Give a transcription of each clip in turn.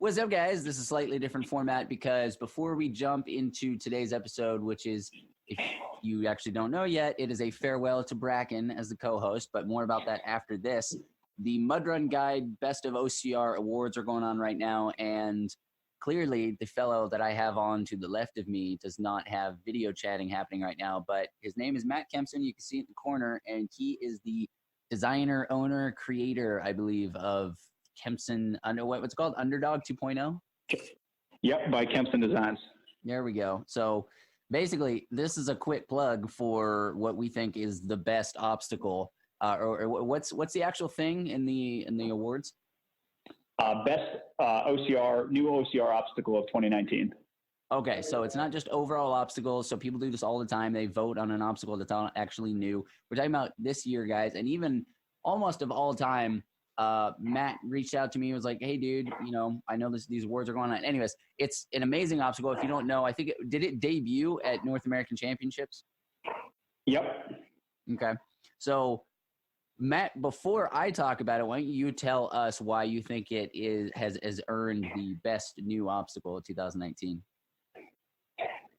What's up, guys? This is a slightly different format because before we jump into today's episode, which is, if you actually don't know yet, it is a farewell to Brakken as the co-host, but more about that after this. The Mudrun Guide Best of OCR Awards are going on right now, and clearly the fellow that I have on to the left of me does not have video chatting happening right now, but his name is Matt Kempson. You can see it in the corner, and he is the designer, owner, creator, I believe, of Kempson, what's it called? Underdog 2.0? Yep, by Kempson Designs. There we go. So basically, this is a quick plug for what we think is the best obstacle. Or what's the actual thing in the awards? Best OCR, new OCR obstacle of 2019. Okay, so it's not just overall obstacles. So people do this all the time. They vote on an obstacle that's not actually new. We're talking about this year, guys, and even almost of all time. Matt reached out to me and was like, hey, dude, I know these awards are going on. Anyways, it's an amazing obstacle. If you don't know, I think did it debut at North American Championships? Yep. Okay. So, Matt, before I talk about it, why don't you tell us why you think it has earned the best new obstacle of 2019?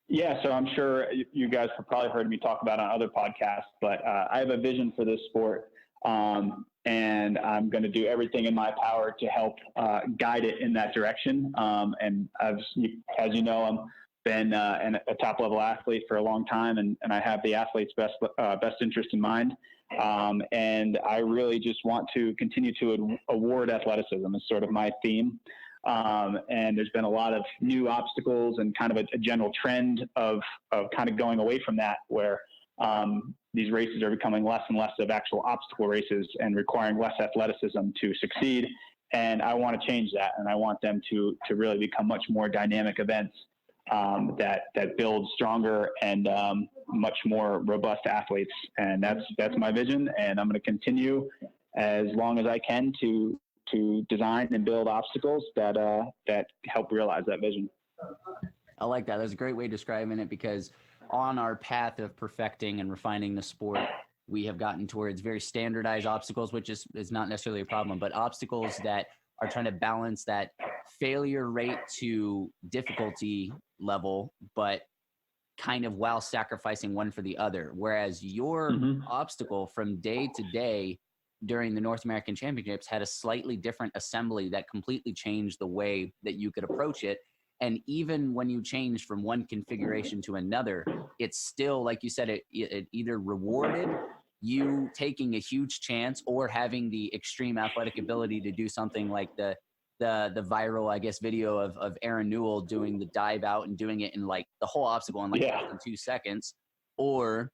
Yeah, so I'm sure you guys have probably heard me talk about it on other podcasts, but I have a vision for this sport. And I'm going to do everything in my power to help guide it in that direction. And as you know, I've been a top level athlete for a long time, and I have the athlete's best interest in mind. And I really just want to continue to award athleticism as sort of my theme. And there's been a lot of new obstacles and kind of a general trend of kind of going away from that, where these races are becoming less and less of actual obstacle races and requiring less athleticism to succeed. And I want to change that. And I want them to really become much more dynamic events that build stronger and much more robust athletes. And that's my vision. And I'm going to continue as long as I can to design and build obstacles that help realize that vision. I like that. That's a great way of describing it, because on our path of perfecting and refining the sport, we have gotten towards very standardized obstacles, which is not necessarily a problem, but obstacles that are trying to balance that failure rate to difficulty level, but kind of while sacrificing one for the other. Whereas your obstacle from day to day during the North American Championships had a slightly different assembly that completely changed the way that you could approach it. And even when you change from one configuration to another, it's still, like you said, it either rewarded you taking a huge chance or having the extreme athletic ability to do something like the viral, I guess, video of Aaron Newell doing the dive out and doing it in like the whole obstacle in like less than 2 seconds, or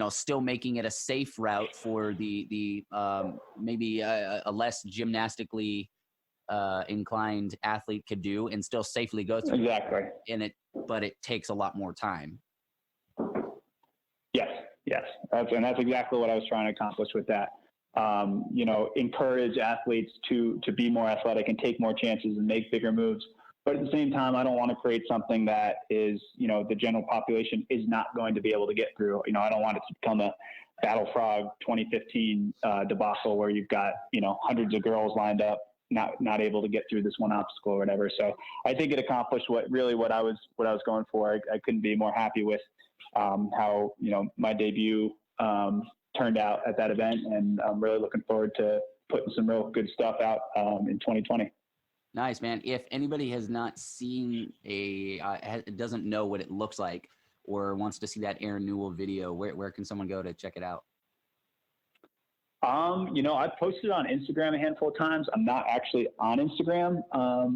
still making it a safe route for the maybe a less gymnastically inclined athlete could do and still safely go through. Exactly. But it takes a lot more time. Yes. That's exactly what I was trying to accomplish with that. Encourage athletes to be more athletic and take more chances and make bigger moves. But at the same time, I don't want to create something that is, the general population is not going to be able to get through. I don't want it to become a Battle Frog 2015 debacle where you've got, hundreds of girls lined up, not able to get through this one obstacle or whatever. So I think it accomplished what I was going for. I couldn't be more happy with how my debut turned out at that event, and I'm really looking forward to putting some real good stuff out in 2020. Nice, man. If anybody has not seen doesn't know what it looks like or wants to see that Aaron Newell video, where can someone go to check it out? I've posted on Instagram a handful of times. I'm not actually on Instagram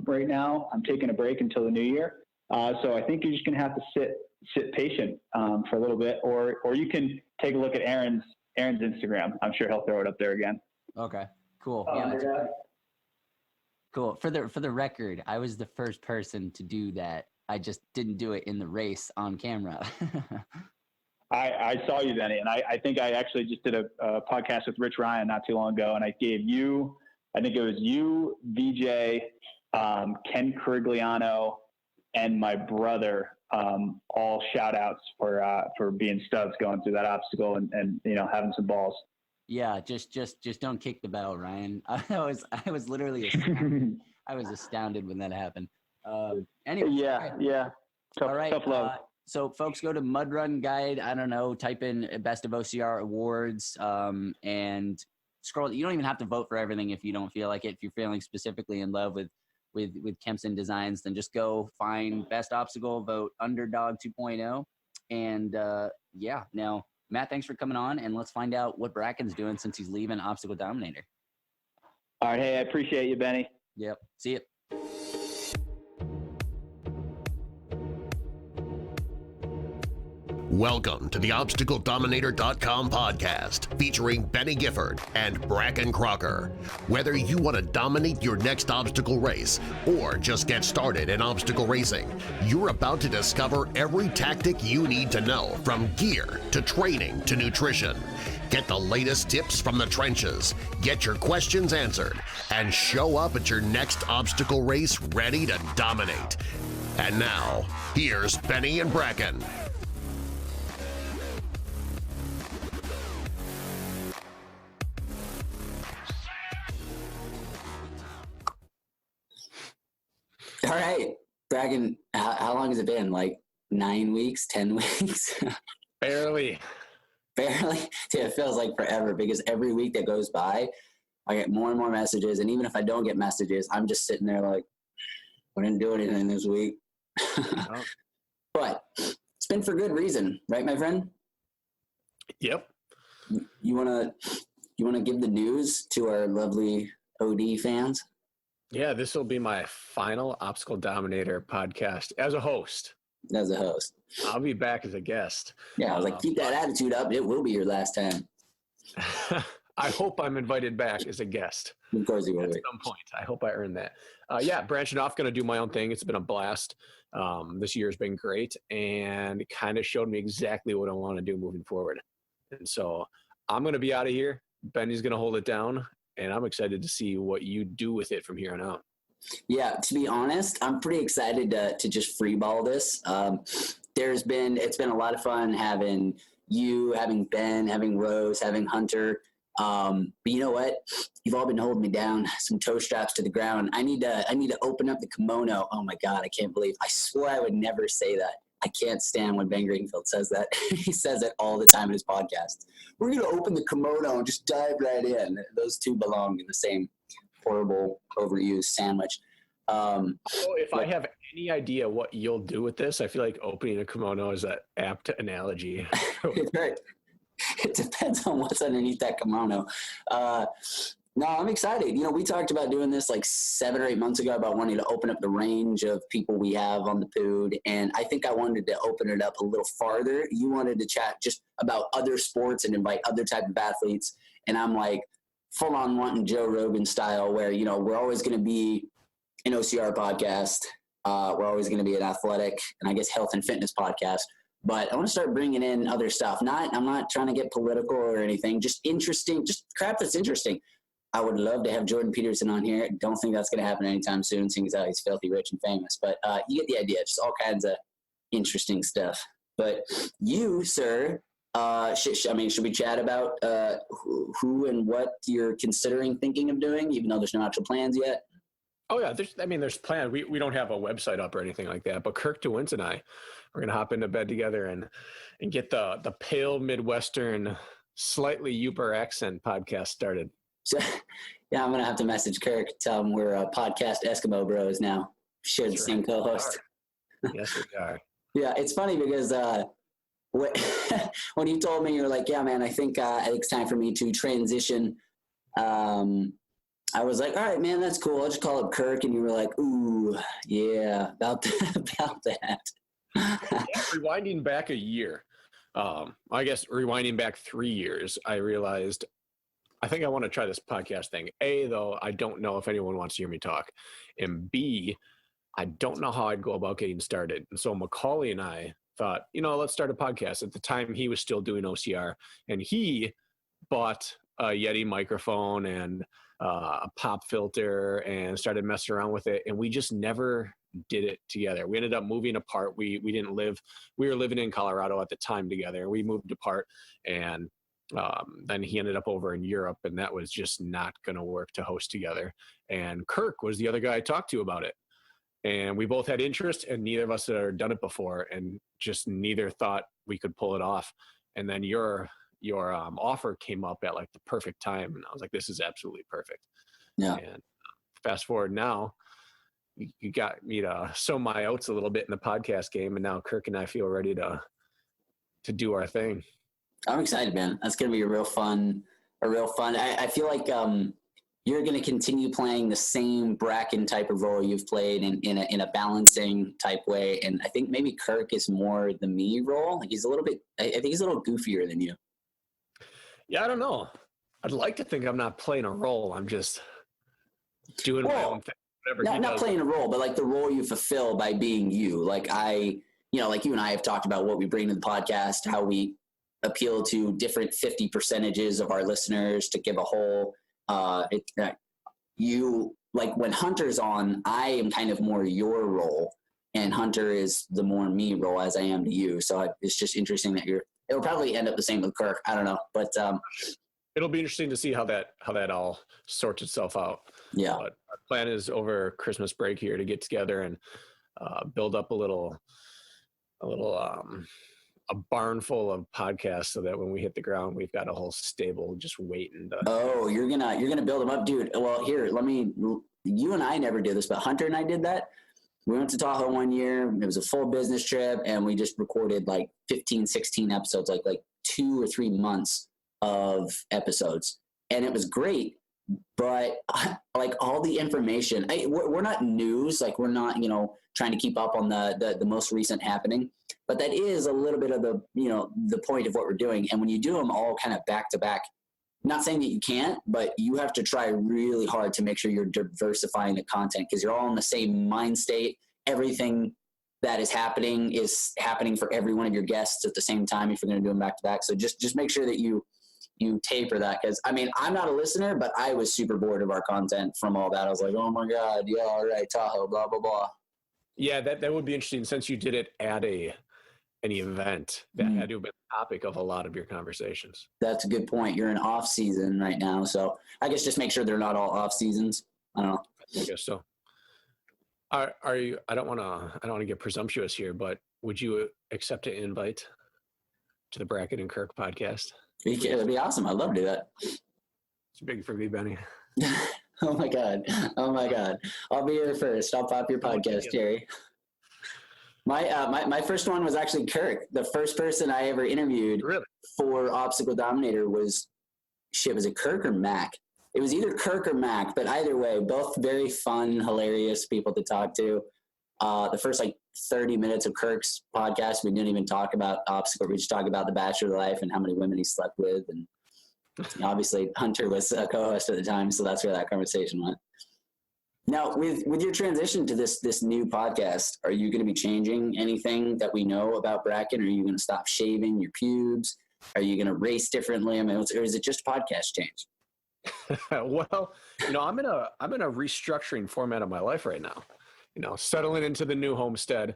right now. I'm taking a break until the new year. So I think you're just going to have to sit patient for a little bit, or you can take a look at Aaron's Instagram. I'm sure he'll throw it up there again. Okay, cool. Yeah, cool. For the record, I was the first person to do that. I just didn't do it in the race on camera. I saw you, Benny, and I think I actually just did a podcast with Rich Ryan not too long ago, and I gave you, I think it was you, Veejay, Ken Carigliano, and my brother all shout outs for being studs going through that obstacle and having some balls. Yeah, just don't kick the bell, Ryan. I was literally I was astounded when that happened. Anyway. Yeah. Tough love. So folks, go to Mud Run Guide. I don't know, type in Best of OCR Awards, and scroll. You don't even have to vote for everything if you don't feel like it. If you're feeling specifically in love with Kempson designs, then just go find Best Obstacle, vote Underdog 2.0. And yeah, now Matt, thanks for coming on, and let's find out what Brakken's doing since he's leaving Obstacle Dominator. All right, hey, I appreciate you, Benny. Yep, see you. Welcome to the ObstacleDominator.com podcast featuring Benny Gifford and Brakken Crocker. Whether you want to dominate your next obstacle race or just get started in obstacle racing, you're about to discover every tactic you need to know, from gear to training to nutrition. Get the latest tips from the trenches, get your questions answered, and show up at your next obstacle race ready to dominate. And now, here's Benny and Brakken. All right, Brakken, how long has it been? Like 9 weeks, 10 weeks? Barely. Barely? Yeah, it feels like forever because every week that goes by, I get more and more messages. And even if I don't get messages, I'm just sitting there like, I didn't do anything this week. Oh. But it's been for good reason, right, my friend? Yep. You wanna give the news to our lovely OD fans? Yeah, this will be my final Obstacle Dominator podcast as a host. As a host. I'll be back as a guest. Yeah, I was like, keep that attitude up. It will be your last time. I hope I'm invited back as a guest. Of course you will be. At some point. I hope I earn that. Yeah, branching off, going to do my own thing. It's been a blast. This year has been great, and it kind of showed me exactly what I want to do moving forward. And so I'm going to be out of here. Benny's going to hold it down. And I'm excited to see what you do with it from here on out. Yeah, to be honest, I'm pretty excited to just freeball this. It's been a lot of fun having you, having Ben, having Rose, having Hoonter. But you know what? You've all been holding me down. Some toe straps to the ground. I need to open up the kimono. Oh my God, I can't believe. I swore I would never say that. I can't stand when Ben Greenfield says that. He says it all the time in his podcast. We're going to open the kimono and just dive right in. Those two belong in the same horrible, overused sandwich. So if I have any idea what you'll do with this, I feel like opening a kimono is an apt analogy. Right. It depends on what's underneath that kimono. No, I'm excited. You know, we talked about doing this like 7 or 8 months ago about wanting to open up the range of people we have on the Pood. And I think I wanted to open it up a little farther. You wanted to chat just about other sports and invite other type of athletes. And I'm like full on wanting Joe Rogan style where, you know, we're always going to be an OCR podcast. We're always going to be an athletic and I guess health and fitness podcast. But I want to start bringing in other stuff. I'm not trying to get political or anything. Just interesting, just crap that's interesting. I would love to have Jordan Peterson on here. Don't think that's going to happen anytime soon, seeing as how he's filthy rich and famous. But you get the idea. Just all kinds of interesting stuff. But you, sir, should we chat about who and what you're considering thinking of doing, even though there's no actual plans yet? Oh, yeah. There's plans. We don't have a website up or anything like that. But Kirk DeWince and I, we're going to hop into bed together and get the pale Midwestern, slightly Uber accent podcast started. So, yeah, I'm going to have to message Kirk, tell him we're podcast Eskimo bros now. Share the same co-host. Yes, we are. Yeah, it's funny because when you told me, you're like, yeah, man, I think it's time for me to transition. I was like, all right, man, that's cool. I'll just call up Kirk. And you were like, ooh, yeah, about that. Yeah, rewinding back a year, I guess rewinding back 3 years, I realized I think I want to try this podcast thing. A, though, I don't know if anyone wants to hear me talk. And B, I don't know how I'd go about getting started. And so Macaulay and I thought, let's start a podcast. At the time, he was still doing OCR. And he bought a Yeti microphone and a pop filter and started messing around with it. And we just never did it together. We ended up moving apart. We didn't live. We were living in Colorado at the time together. We moved apart and Then he ended up over in Europe, and that was just not going to work to host together. And Kirk was the other guy I talked to about it. And we both had interest, and neither of us had done it before, and just neither thought we could pull it off. And then your offer came up at like the perfect time, and I was like, this is absolutely perfect. Yeah. And fast forward now, you got me to sow my oats a little bit in the podcast game, and now Kirk and I feel ready to do our thing. I'm excited, man. That's gonna be a real fun. I feel like you're going to continue playing the same Brakken type of role you've played in a balancing type way. And I think maybe Kirk is more the me role. Like he's a little bit, I think he's a little goofier than you. Yeah, I don't know. I'd like to think I'm not playing a role. I'm just doing my own thing. Not playing a role, but like the role you fulfill by being you. Like like you and I have talked about what we bring to the podcast, how we appeal to different 50 percentages of our listeners to give a whole, you like when Hunter's on, I am kind of more your role, and Hunter is the more me role as I am to you. So it's just interesting that it'll probably end up the same with Kirk. I don't know, but it'll be interesting to see how that all sorts itself out. Yeah. But our plan is over Christmas break here to get together and build up a barn full of podcasts so that when we hit the ground, we've got a whole stable just waiting to. Oh, you're gonna build them up, dude. Well, here, you and I never did this, but Hunter and I did that. We went to Tahoe one year. It was a full business trip, and we just recorded like 15, 16 episodes, like 2 or 3 months of episodes. And it was great, but like all the information, we're not news, like we're not, trying to keep up on the most recent happening, but that is a little bit of the point of what we're doing. And when you do them all kind of back to back, not saying that you can't, but you have to try really hard to make sure you're diversifying the content because you're all in the same mind state. Everything that is happening for every one of your guests at the same time if you're going to do them back to back. So just make sure that you taper that, because I'm not a listener, but I was super bored of our content from all that. I was like, oh my God, yeah, all right, Tahoe, blah blah blah. Yeah, that would be interesting since you did it at an event that had to have been the topic of a lot of your conversations. That's a good point. You're in off season right now, so I guess just make sure they're not all off seasons. I don't know. I guess so. Are you? I don't want to get presumptuous here, but would you accept an invite to the Brakken and Kirk podcast? It'd be awesome. I'd love to do that. It's big for me, Benny. Oh my God. I'll be here first. I'll pop your podcast, Jerry. My first one was actually Kirk. The first person I ever interviewed for Obstacle Dominator was it Kirk or Mac? It was either Kirk or Mac, but either way, both very fun, hilarious people to talk to. The first 30 minutes of Kirk's podcast, we didn't even talk about Obstacle. We just talked about the Bachelor life and how many women he slept with. And obviously Hunter was a co-host at the time, so that's where that conversation went. Now, with your transition to this new podcast, are you going to be changing anything that we know about Brakken? Are you going to stop shaving your pubes? Are you going to race differently? Or is it just podcast change? Well, I'm in a restructuring format of my life right now. Settling into the new homestead,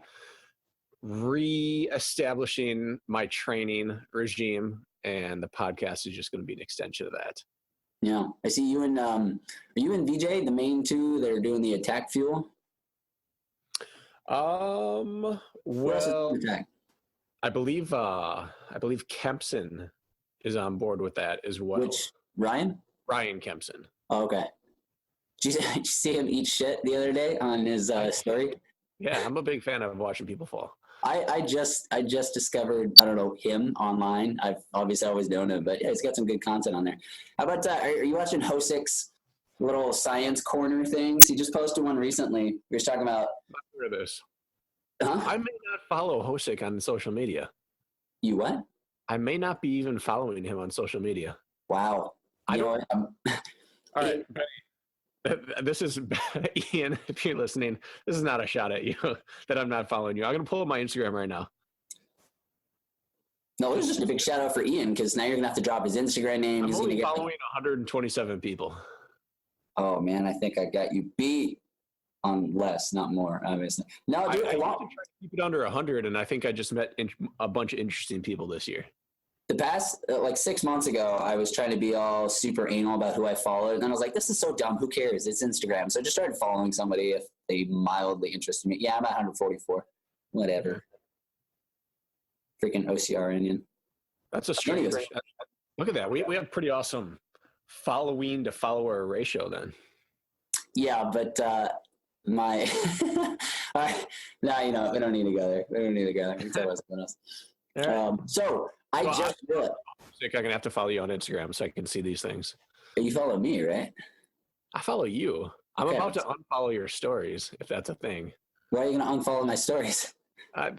re-establishing my training regime, and the podcast is just going to be an extension of that. Yeah, I see you and are you and Veejay, the main two that are doing the attack fuel? Well, I believe Kempson is on board with that as well. Which Ryan Kempson. Oh, okay. Did you see him eat shit the other day on his story? Yeah, I'm a big fan of watching people fall. I just discovered, I don't know, him online. I've obviously always known him, but yeah, he's got some good content on there. How about, are you watching Hosek's little science corner things? He just posted one recently. He was talking about. I'm not sure of this. Huh? I may not follow Hosek on social media. You what? I may not be even following him on social media. Wow. All right, Benny. This is Ian. If you're listening, this is not a shot at you that I'm not following you. I'm gonna pull up my Instagram right now. No, it was just a big shout out for Ian because now you're gonna have to drop his Instagram name. I'm He's only gonna get following 127 people. Oh man, I think I got you beat on less, not more. Obviously, no, dude. I want to try to keep it under 100, and I think I just met a bunch of interesting people this year. The past, like 6 months ago, I was trying to be all super anal about who I followed. And then I was like, this is so dumb. Who cares? It's Instagram. So I just started following somebody if they mildly interested me. Yeah, I'm at 144. Whatever. Freaking OCR Indian. That's a strange. Look at that. We have pretty awesome following to follower ratio then. Yeah, but my no, you know, we don't need to go there. We don't need to go there. We can talk about something else. So I just realized. I'm gonna have to follow you on Instagram so I can see these things. You follow me, right? I follow you. I'm about to unfollow your stories, if that's a thing. Why are you gonna unfollow my stories?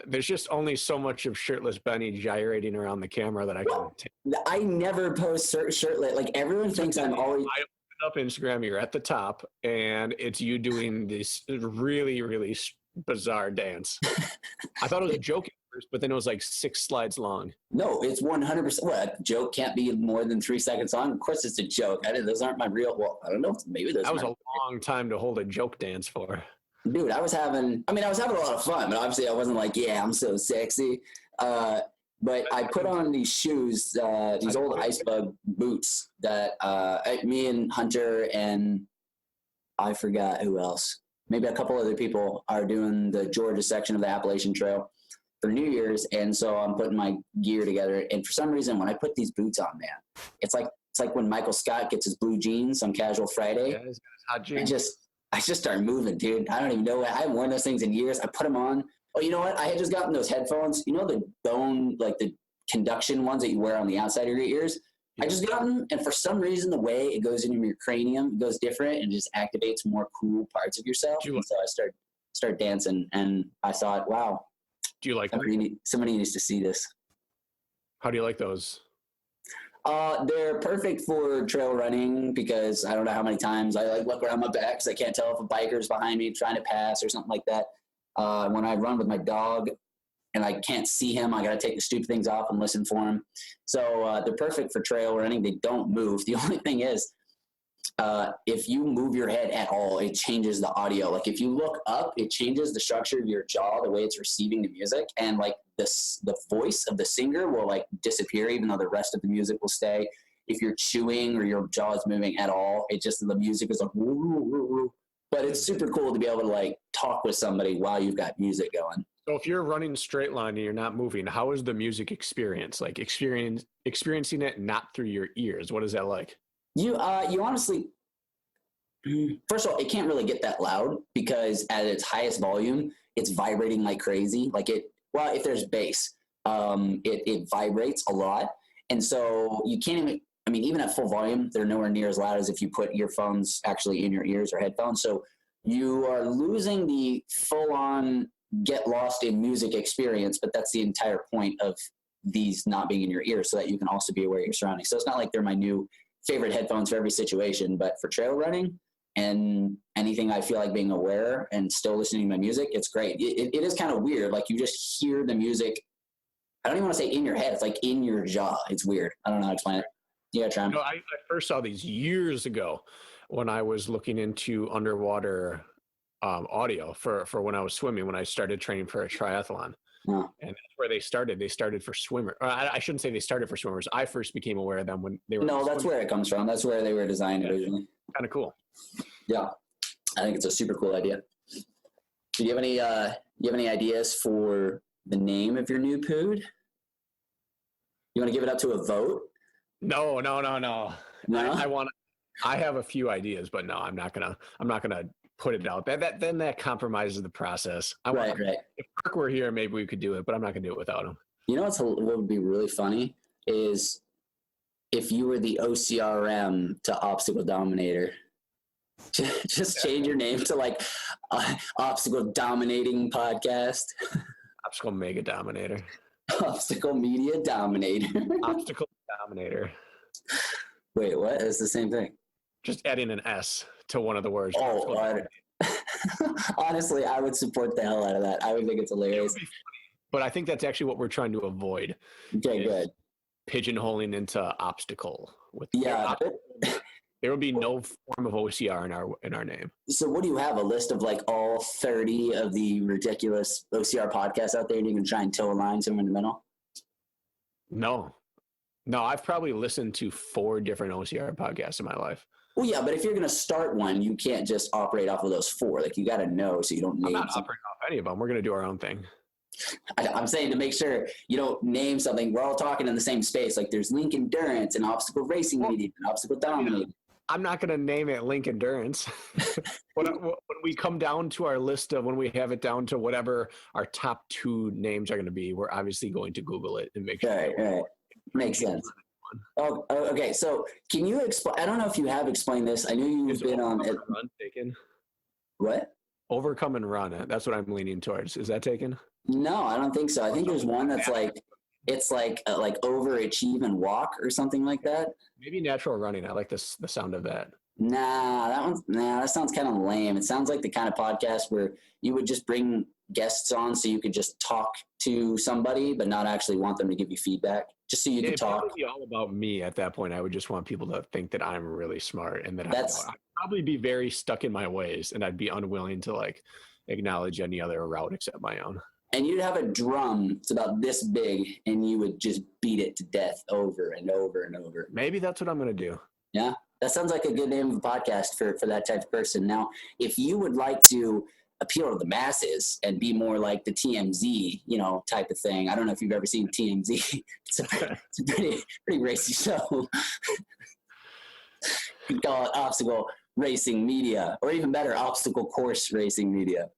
There's just only so much of shirtless Benny gyrating around the camera that I can take. I never post shirtless. Like everyone thinks I'm always. I open up Instagram. You're at the top, and it's you doing this really, really bizarre dance. I thought it was a joke at first, but then it was like 6 slides long. No, it's 100%. What, a joke can't be more than 3 seconds long? Of course, it's a joke. Those aren't my real. Well, I don't know. Maybe those. That was a long time to hold a joke dance for. Dude, I was having a lot of fun, but obviously I wasn't like, yeah, I'm so sexy. But I put on these shoes, these old Icebug boots that me and Hoonter and I forgot who else. Maybe a couple other people are doing the Georgia section of the Appalachian Trail for New Year's. And so I'm putting my gear together. And for some reason, when I put these boots on, man, it's like when Michael Scott gets his blue jeans on Casual Friday. Yeah, he's got his hot jeans. I just started moving, dude. I don't even know. I haven't worn those things in years. I put them on. Oh, you know what? I had just gotten those headphones. You know the bone, like the conduction ones that you wear on the outside of your ears? Yeah. I just got them, and for some reason, the way it goes into your cranium goes different and just activates more cool parts of yourself. And so I started dancing, and I thought, wow. Do you like somebody needs to see this. How do you like those? They're perfect for trail running because I don't know how many times I look around my back because I can't tell if a biker's behind me trying to pass or something like that. When I run with my dog and I can't see him, I got to take the stupid things off and listen for him. So they're perfect for trail running. They don't move. The only thing is, if you move your head at all, it changes the audio. Like if you look up, it changes the structure of your jaw, the way it's receiving the music, and like the voice of the singer will like disappear, even though the rest of the music will stay. If you're chewing or your jaw is moving at all, the music is like, woo, woo, woo, woo. But it's super cool to be able to like talk with somebody while you've got music going. So if you're running straight line and you're not moving, how is the music experience? Like experiencing it not through your ears. What is that like? You honestly, first of all, it can't really get that loud because at its highest volume, it's vibrating like crazy. If there's bass, it vibrates a lot. And so you can't even at full volume, they're nowhere near as loud as if you put earphones actually in your ears or headphones. So you are losing the full on get lost in music experience, but that's the entire point of these not being in your ears so that you can also be aware of your surroundings. So it's not like they're my new favorite headphones for every situation, but for trail running and anything I feel like being aware and still listening to my music, it's great. It is kind of weird. Like you just hear the music. I don't even want to say in your head. It's like in your jaw. It's weird. I don't know how to explain it. Yeah, Tron. I first saw these years ago when I was looking into underwater audio for when I was swimming, when I started training for a triathlon. Yeah. And that's where they started. They started for swimmers. I shouldn't say they started for swimmers. I first became aware of them when they were. No, that's where it comes from. That's where they were designed originally. Kind of cool. Yeah, I think it's a super cool idea. Do you have any ideas for the name of your new pood? You want to give it up to a vote? No. No? I have a few ideas, but no, I'm not gonna put it out. That compromises the process. Right. If Kirk were here, maybe we could do it, but I'm not gonna do it without him. You know what would be really funny is if you were the OCRM to Obstacle Dominator. Just change your name to like Obstacle Dominating Podcast. Obstacle Mega Dominator. Obstacle Media Dominator. Obstacle Dominator. Wait, what? It's the same thing. Just adding an S to one of the words. Honestly, I would support the hell out of that. I would think it's hilarious. But I think that's actually what we're trying to avoid. Okay, good. Pigeonholing into obstacle. There will be no form of OCR in our name. So what do you have? A list of like all 30 of the ridiculous OCR podcasts out there and you can try and toe a line somewhere in the middle? No. No, I've probably listened to 4 different OCR podcasts in my life. Well, yeah, but if you're going to start one, you can't just operate off of those 4. Like, you got to know so you don't I'm name not something. operating off any of them. We're going to do our own thing. I'm saying to make sure you don't name something. We're all talking in the same space. Like, there's Link Endurance and Obstacle Racing Media and Obstacle Dominator. I'm not going to name it Link Endurance. when we come down to our list of when we have it down to whatever our top 2 names are going to be, we're obviously going to Google it and make sure. Right. Makes sense. Oh, okay. So can you explain? I don't know if you have explained this. I know you've been on it. Run taken? What? Overcome and Run. That's what I'm leaning towards. Is that taken? No, I don't think so. I think there's one that's like, it's like overachieve and walk or something like that. Maybe Natural Running. I like the sound of that. That sounds kind of lame. It sounds like the kind of podcast where you would just bring guests on so you could just talk to somebody, but not actually want them to give you feedback, just so you could talk. It would be all about me at that point. I would just want people to think that I'm really smart and that I'd probably be very stuck in my ways, and I'd be unwilling to like acknowledge any other route except my own. And you'd have a drum, it's about this big, and you would just beat it to death over and over and over. Maybe that's what I'm going to do. Yeah, that sounds like a good name of a podcast for that type of person. Now, if you would like to appeal to the masses and be more like the TMZ, type of thing. I don't know if you've ever seen TMZ. It's a pretty racy show. You can call it Obstacle Racing Media, or even better, Obstacle Course Racing Media.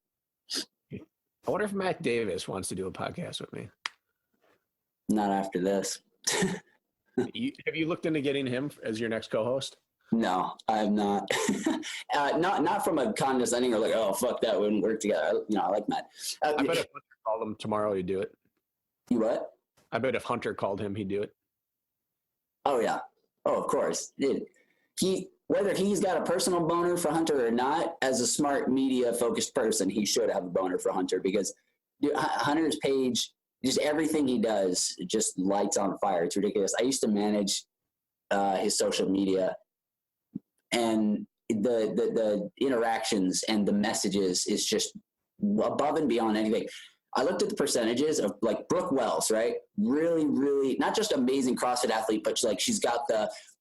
I wonder if Matt Davis wants to do a podcast with me. Not after this. Have you looked into getting him as your next co-host? No, I have not. Not from a condescending or like, oh, fuck, that wouldn't work together. I like Matt. I bet if Hunter called him tomorrow, he'd do it. You what? I bet if Hunter called him, he'd do it. Oh, yeah. Oh, of course. Whether he's got a personal boner for Hunter or not, as a smart media-focused person, he should have a boner for Hunter because Hunter's page, just everything he does, it just lights on fire. It's ridiculous. I used to manage his social media, and the interactions and the messages is just above and beyond anything. I looked at the percentages of like Brooke Wells, right? Really, really, not just amazing CrossFit athlete, but she's got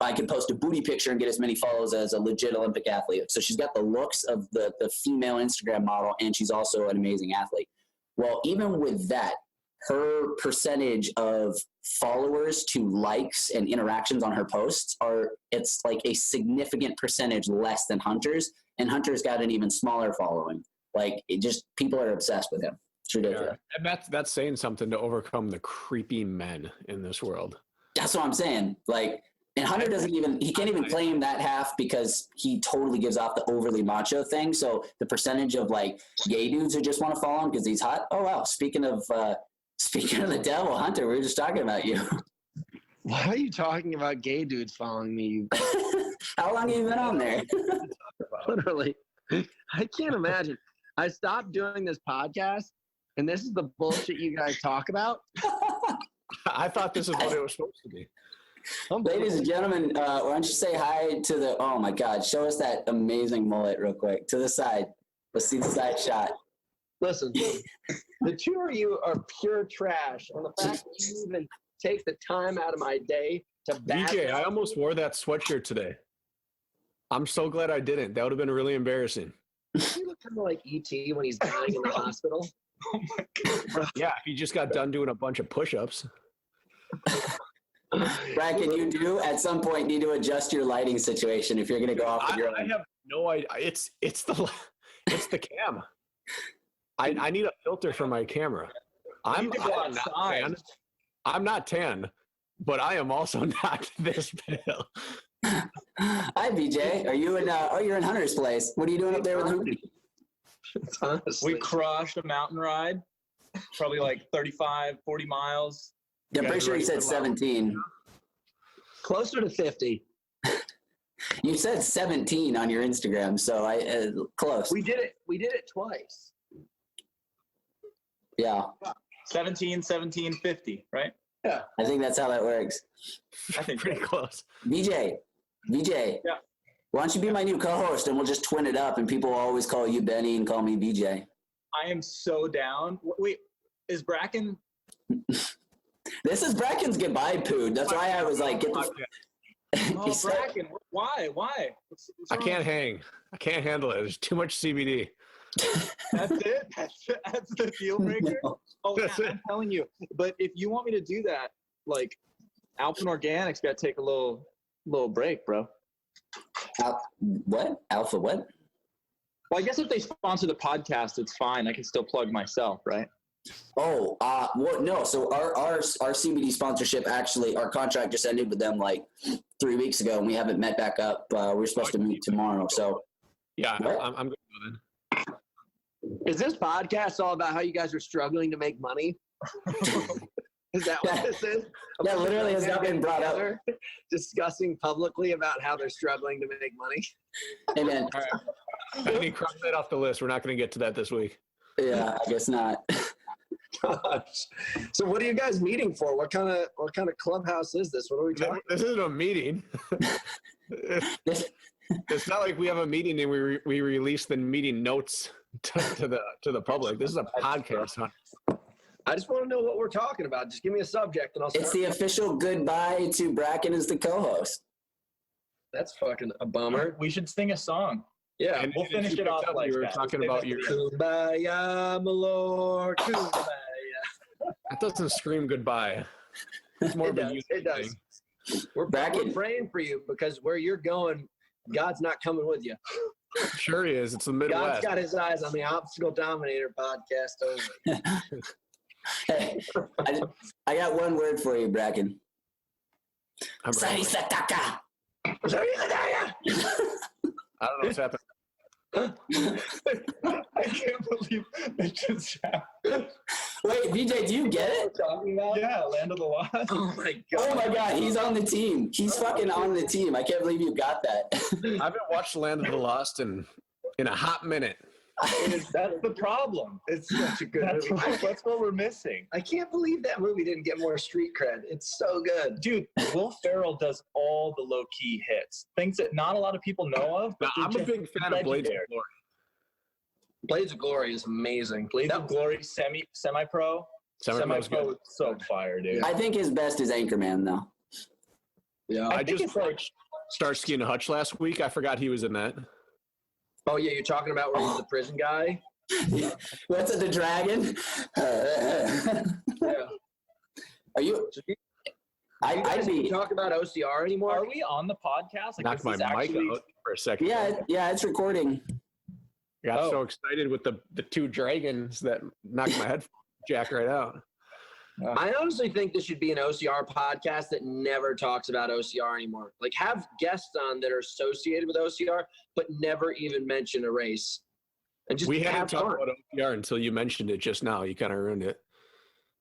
I can post a booty picture and get as many follows as a legit Olympic athlete. So she's got the looks of the female Instagram model, and she's also an amazing athlete. Well, even with that, her percentage of followers to likes and interactions on her posts it's like a significant percentage less than Hunter's, and Hunter's got an even smaller following. Like, people are obsessed with him. It's ridiculous. Yeah. And that's saying something to overcome the creepy men in this world. That's what I'm saying. Like, and Hunter he can't even claim that half because he totally gives off the overly macho thing. So the percentage of like gay dudes who just want to follow him because he's hot. Oh, wow. Speaking of the devil, Hunter, we were just talking about you. Why are you talking about gay dudes following me? How long have you been on there? Literally. I can't imagine. I stopped doing this podcast, and this is the bullshit you guys talk about. I thought this is what it was supposed to be. Ladies and gentlemen, why don't you say hi to the, oh my God, show us that amazing mullet real quick. To the side. Let's see the side shot. Listen, the two of you are pure trash. And the fact that you even take the time out of my day to bash Veejay, I almost wore that sweatshirt today. I'm so glad I didn't. That would have been really embarrassing. You look kind of like E.T. when he's dying in the hospital. Oh my God. Yeah, if he just got done doing a bunch of push-ups. Brakken, you do at some point need to adjust your lighting situation if you're going to go off with your I have no idea. It's the cam. I need a filter for my camera. I'm not tan, but I am also not this pale. Hi, Veejay. Are you you're in Hunter's place. What are you doing up there with Hoonter? We crushed a mountain ride, probably like 35, 40 miles. Yeah, I'm pretty sure you said 17. Closer to 50. You said 17 on your Instagram, so close. We did it twice. Yeah. 17, 50, right? Yeah. I think that's how that works. I think Pretty close. Veejay. Yeah. Why don't you be my new co-host and we'll just twin it up and people will always call you Benny and call me Veejay. I am so down. Wait, is Brakken? This is Brakken's goodbye poo. That's why I was like, get the. Oh, He said- Brakken, why? What's I wrong? can't hang. I can't handle it. There's too much CBD. That's it? That's the deal breaker? No. Oh, That's yeah, it. I'm telling you. But if you want me to do that, like, Alpha Organics got to take a little break, bro. What? Alpha what? Well, I guess if they sponsor the podcast, it's fine. I can still plug myself, right? Oh, well, no. So our CBD sponsorship, actually, our contract just ended with them like 3 weeks ago, and we haven't met back up. We're supposed to meet tomorrow. So Yeah, What? I'm good with it. Is this podcast all about how you guys are struggling to make money? Is that what this is? that literally has not been brought up. Together, discussing publicly about how they're struggling to make money. Hey, man. All right. I need to cross that off the list. We're not going to get to that this week. Yeah, I guess not. Gosh. So what are you guys meeting for? What kind of clubhouse is this? What are we talking? This isn't a meeting. It's not like we have a meeting and we release the meeting notes to the public. This is a podcast. Huh? I just want to know what we're talking about. Just give me a subject and I'll start. It's the official goodbye to Brakken as the co-host. That's fucking a bummer. We should sing a song. Yeah. We'll if finish you it off picked up, like you were that. talking We'll about save your. it Kumbaya, my lord. Kumbaya. That doesn't scream goodbye. It's more It of a does. unity It does. thing. We're Brakken. praying for you because where you're going, God's not coming with you. Sure he is. It's the God's Midwest. got his eyes on the Obstacle Dominator podcast only. Hey, I got one word for you, Brakken. I'm ready. Sarisataka. I don't know what's happening. I can't believe it just happened. Wait, Veejay, do you get it? Talking about? Yeah, Land of the Lost. Oh my Oh god. my God, he's on the team. He's fucking on the team. I can't believe you got that. I haven't watched Land of the Lost in a hot minute. That's the problem. It's such a good movie. That's what we're missing. I can't believe that movie didn't get more street cred. It's so good. Dude, Will Ferrell does all the low-key hits. Things that not a lot of people know of. But Now, I'm a they're big just fan of Blades of legendary. Glory. Blades of Glory is amazing. Blades of Glory, semi-pro. Semi-pro's Semi-pro good. is so fire, dude. I think his best is Anchorman, though. Yeah. I I think just it's like- watched Starsky and Hutch last week. I forgot he was in that. Oh yeah, you're talking about where he's the prison guy? What's it, the dragon? Yeah. Are you? You I'd guys be. talk about OCR anymore? Are we on the podcast? Like, Knocked this my is mic actually- out for a second. Yeah, it's recording. Got Oh. so excited with the two dragons that knocked my headphone jack right out. I honestly think this should be an OCR podcast that never talks about OCR anymore. Like have guests on that are associated with OCR, but never even mention a race. And just We have hadn't talked fun. about OPR until you mentioned it just now. You kind of ruined it.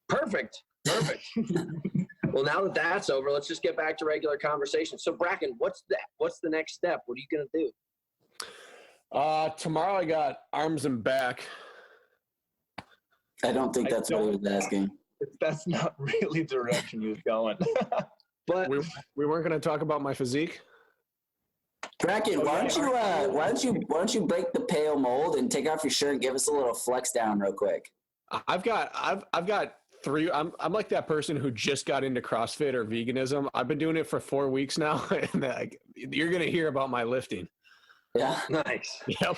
Perfect. Well, now that that's over, let's just get back to regular conversation. So Brakken, what's the next step? What are you gonna do? Tomorrow I got arms and back. I don't think I that's what he was asking. That's not really the direction he was going. But We weren't going to talk about my physique. Brakken, why don't you break the pale mold and take off your shirt and give us a little flex down real quick? I've got three. I'm like that person who just got into CrossFit or veganism. I've been doing it for 4 weeks now, and you're going to hear about my lifting. Yeah. nice. Yep.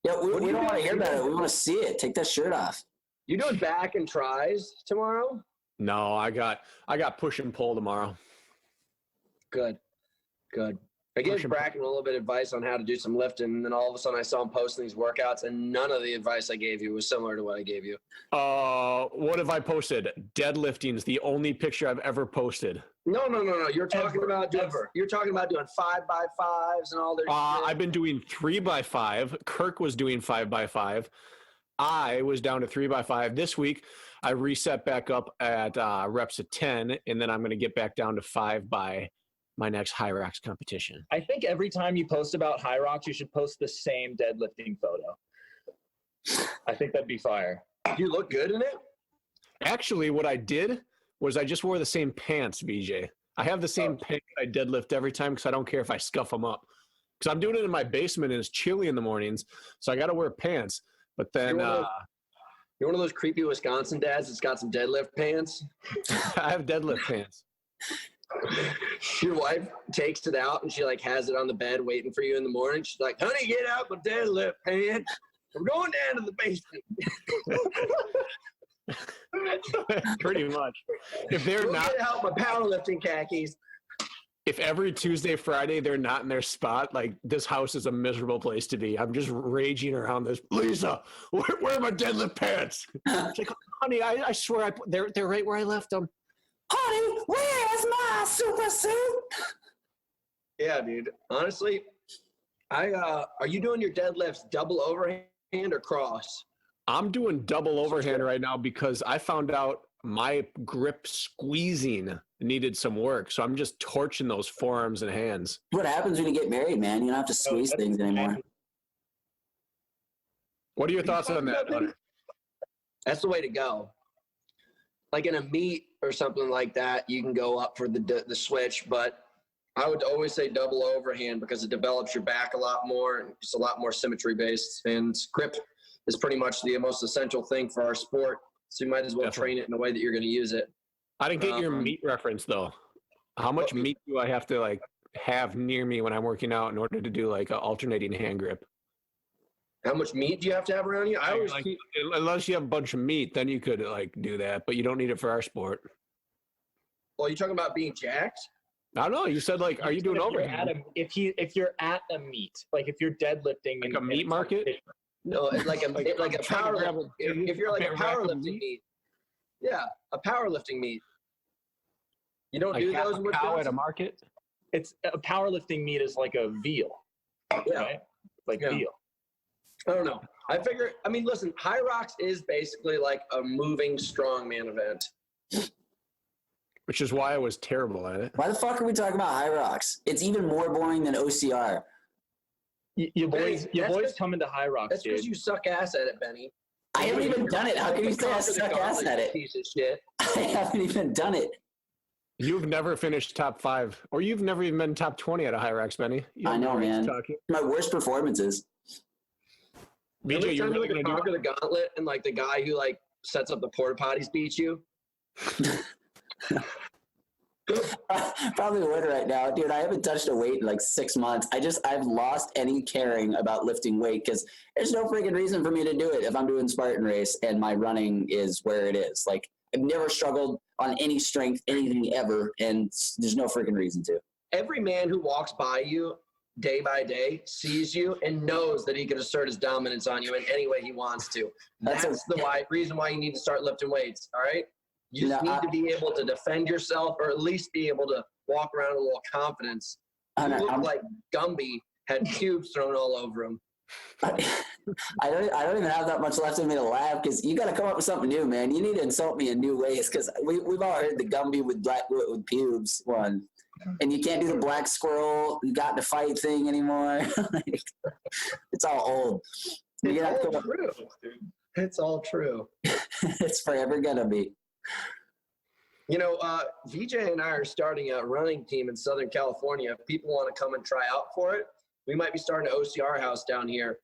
Yeah, we What do don't you want to guys hear do? about it. We want to see it. Take that shirt off. You doing back and tries tomorrow? No, I got push and pull tomorrow. Good. I gave Push and Brakken a little bit of advice on how to do some lifting, and then all of a sudden I saw him posting these workouts, and none of the advice I gave you was similar to what I gave you. What have I posted? Deadlifting is the only picture I've ever posted. No. You're talking about doing. Ever. You're talking about doing 5x5s and all their. shit. I've been doing 3x5. Kirk was doing 5x5. I was down to 3x5. This week, I reset back up at reps of 10, and then I'm going to get back down to 5 by my next High Rocks competition. I think every time you post about High Rocks, you should post the same deadlifting photo. I think that'd be fire. You look good in it. Actually, what I did was I just wore the same pants, VJ. I have the same pants I deadlift every time because I don't care if I scuff them up. Because I'm doing it in my basement and it's chilly in the mornings, so I got to wear pants. But then, You're one of those creepy Wisconsin dads that's got some deadlift pants. I have deadlift pants. Your wife takes it out and she like has it on the bed waiting for you in the morning. She's like, honey, get out my deadlift pants. We're going down to the basement. Pretty much. If they're Go not get out my powerlifting khakis. if every Tuesday, Friday they're not in their spot, like this house is a miserable place to be. I'm just raging around this. Lisa, where are my deadlift pants? It's like, honey, I swear they're right where I left them. Honey, where's my super suit? Yeah, dude. Honestly, are you doing your deadlifts double overhand or cross? I'm doing double overhand right now because I found out my grip squeezing needed some work. So I'm just torching those forearms and hands. What happens when you get married, man? You don't have to squeeze things anymore. What are your thoughts on that, Hunter? That's the way to go. Like in a meet or something like that, you can go up for the switch, but I would always say double overhand because it develops your back a lot more and it's a lot more symmetry based, and grip is pretty much the most essential thing for our sport. So you might as well train it in a way that you're going to use it. I didn't get your meat reference though. How much meat do I have to like have near me when I'm working out in order to do like an alternating hand grip? How much meat do you have to have around you? I always unless you have a bunch of meat, then you could like do that, but you don't need it for our sport. Well, you're talking about being jacked? I don't know. You said like, are you doing overhand? If you're at a meet, like if you're deadlifting like a meat market? No, like a power. If you're like a powerlifting meet, yeah, a powerlifting meet. You don't like do those with cow at a market. It's a powerlifting meet is like a veal, yeah, right? Like veal. I don't know. I mean, listen, High Rocks is basically like a moving strongman event. Which is why I was terrible at it. Why the fuck are we talking about High Rocks? It's even more boring than OCR. Your boys come into High Rocks, That's because you suck ass at it, Benny. I haven't even done it. How can you say I suck ass at it? Piece of shit. I haven't even done it. You've never finished top 5, or you've never even been top 20 at a High Rocks, Benny. I know, man. My worst performances. Veejay, you're really going to conquer the gauntlet and like the guy who like sets up the porta potties beats you? Probably would right now, dude. I haven't touched a weight in like 6 months. I've lost any caring about lifting weight because there's no freaking reason for me to do it if I'm doing Spartan race and my running is where it is. Like I've never struggled on any strength, anything ever, and there's no freaking reason to. Every man who walks by you day by day sees you and knows that he can assert his dominance on you in any way he wants to. That's the reason why you need to start lifting weights. All right. You just need to be able to defend yourself, or at least be able to walk around with a little confidence. You look like Gumby had cubes thrown all over him. I don't even have that much left in me to laugh because you got to come up with something new, man. You need to insult me in new ways because we've all heard the Gumby with pubes one, and you can't do the black squirrel you got to fight thing anymore. It's all old. It's all true. It's forever gonna be. You know, Veejay and I are starting a running team in Southern California. If people want to come and try out for it, we might be starting an OCR house down here.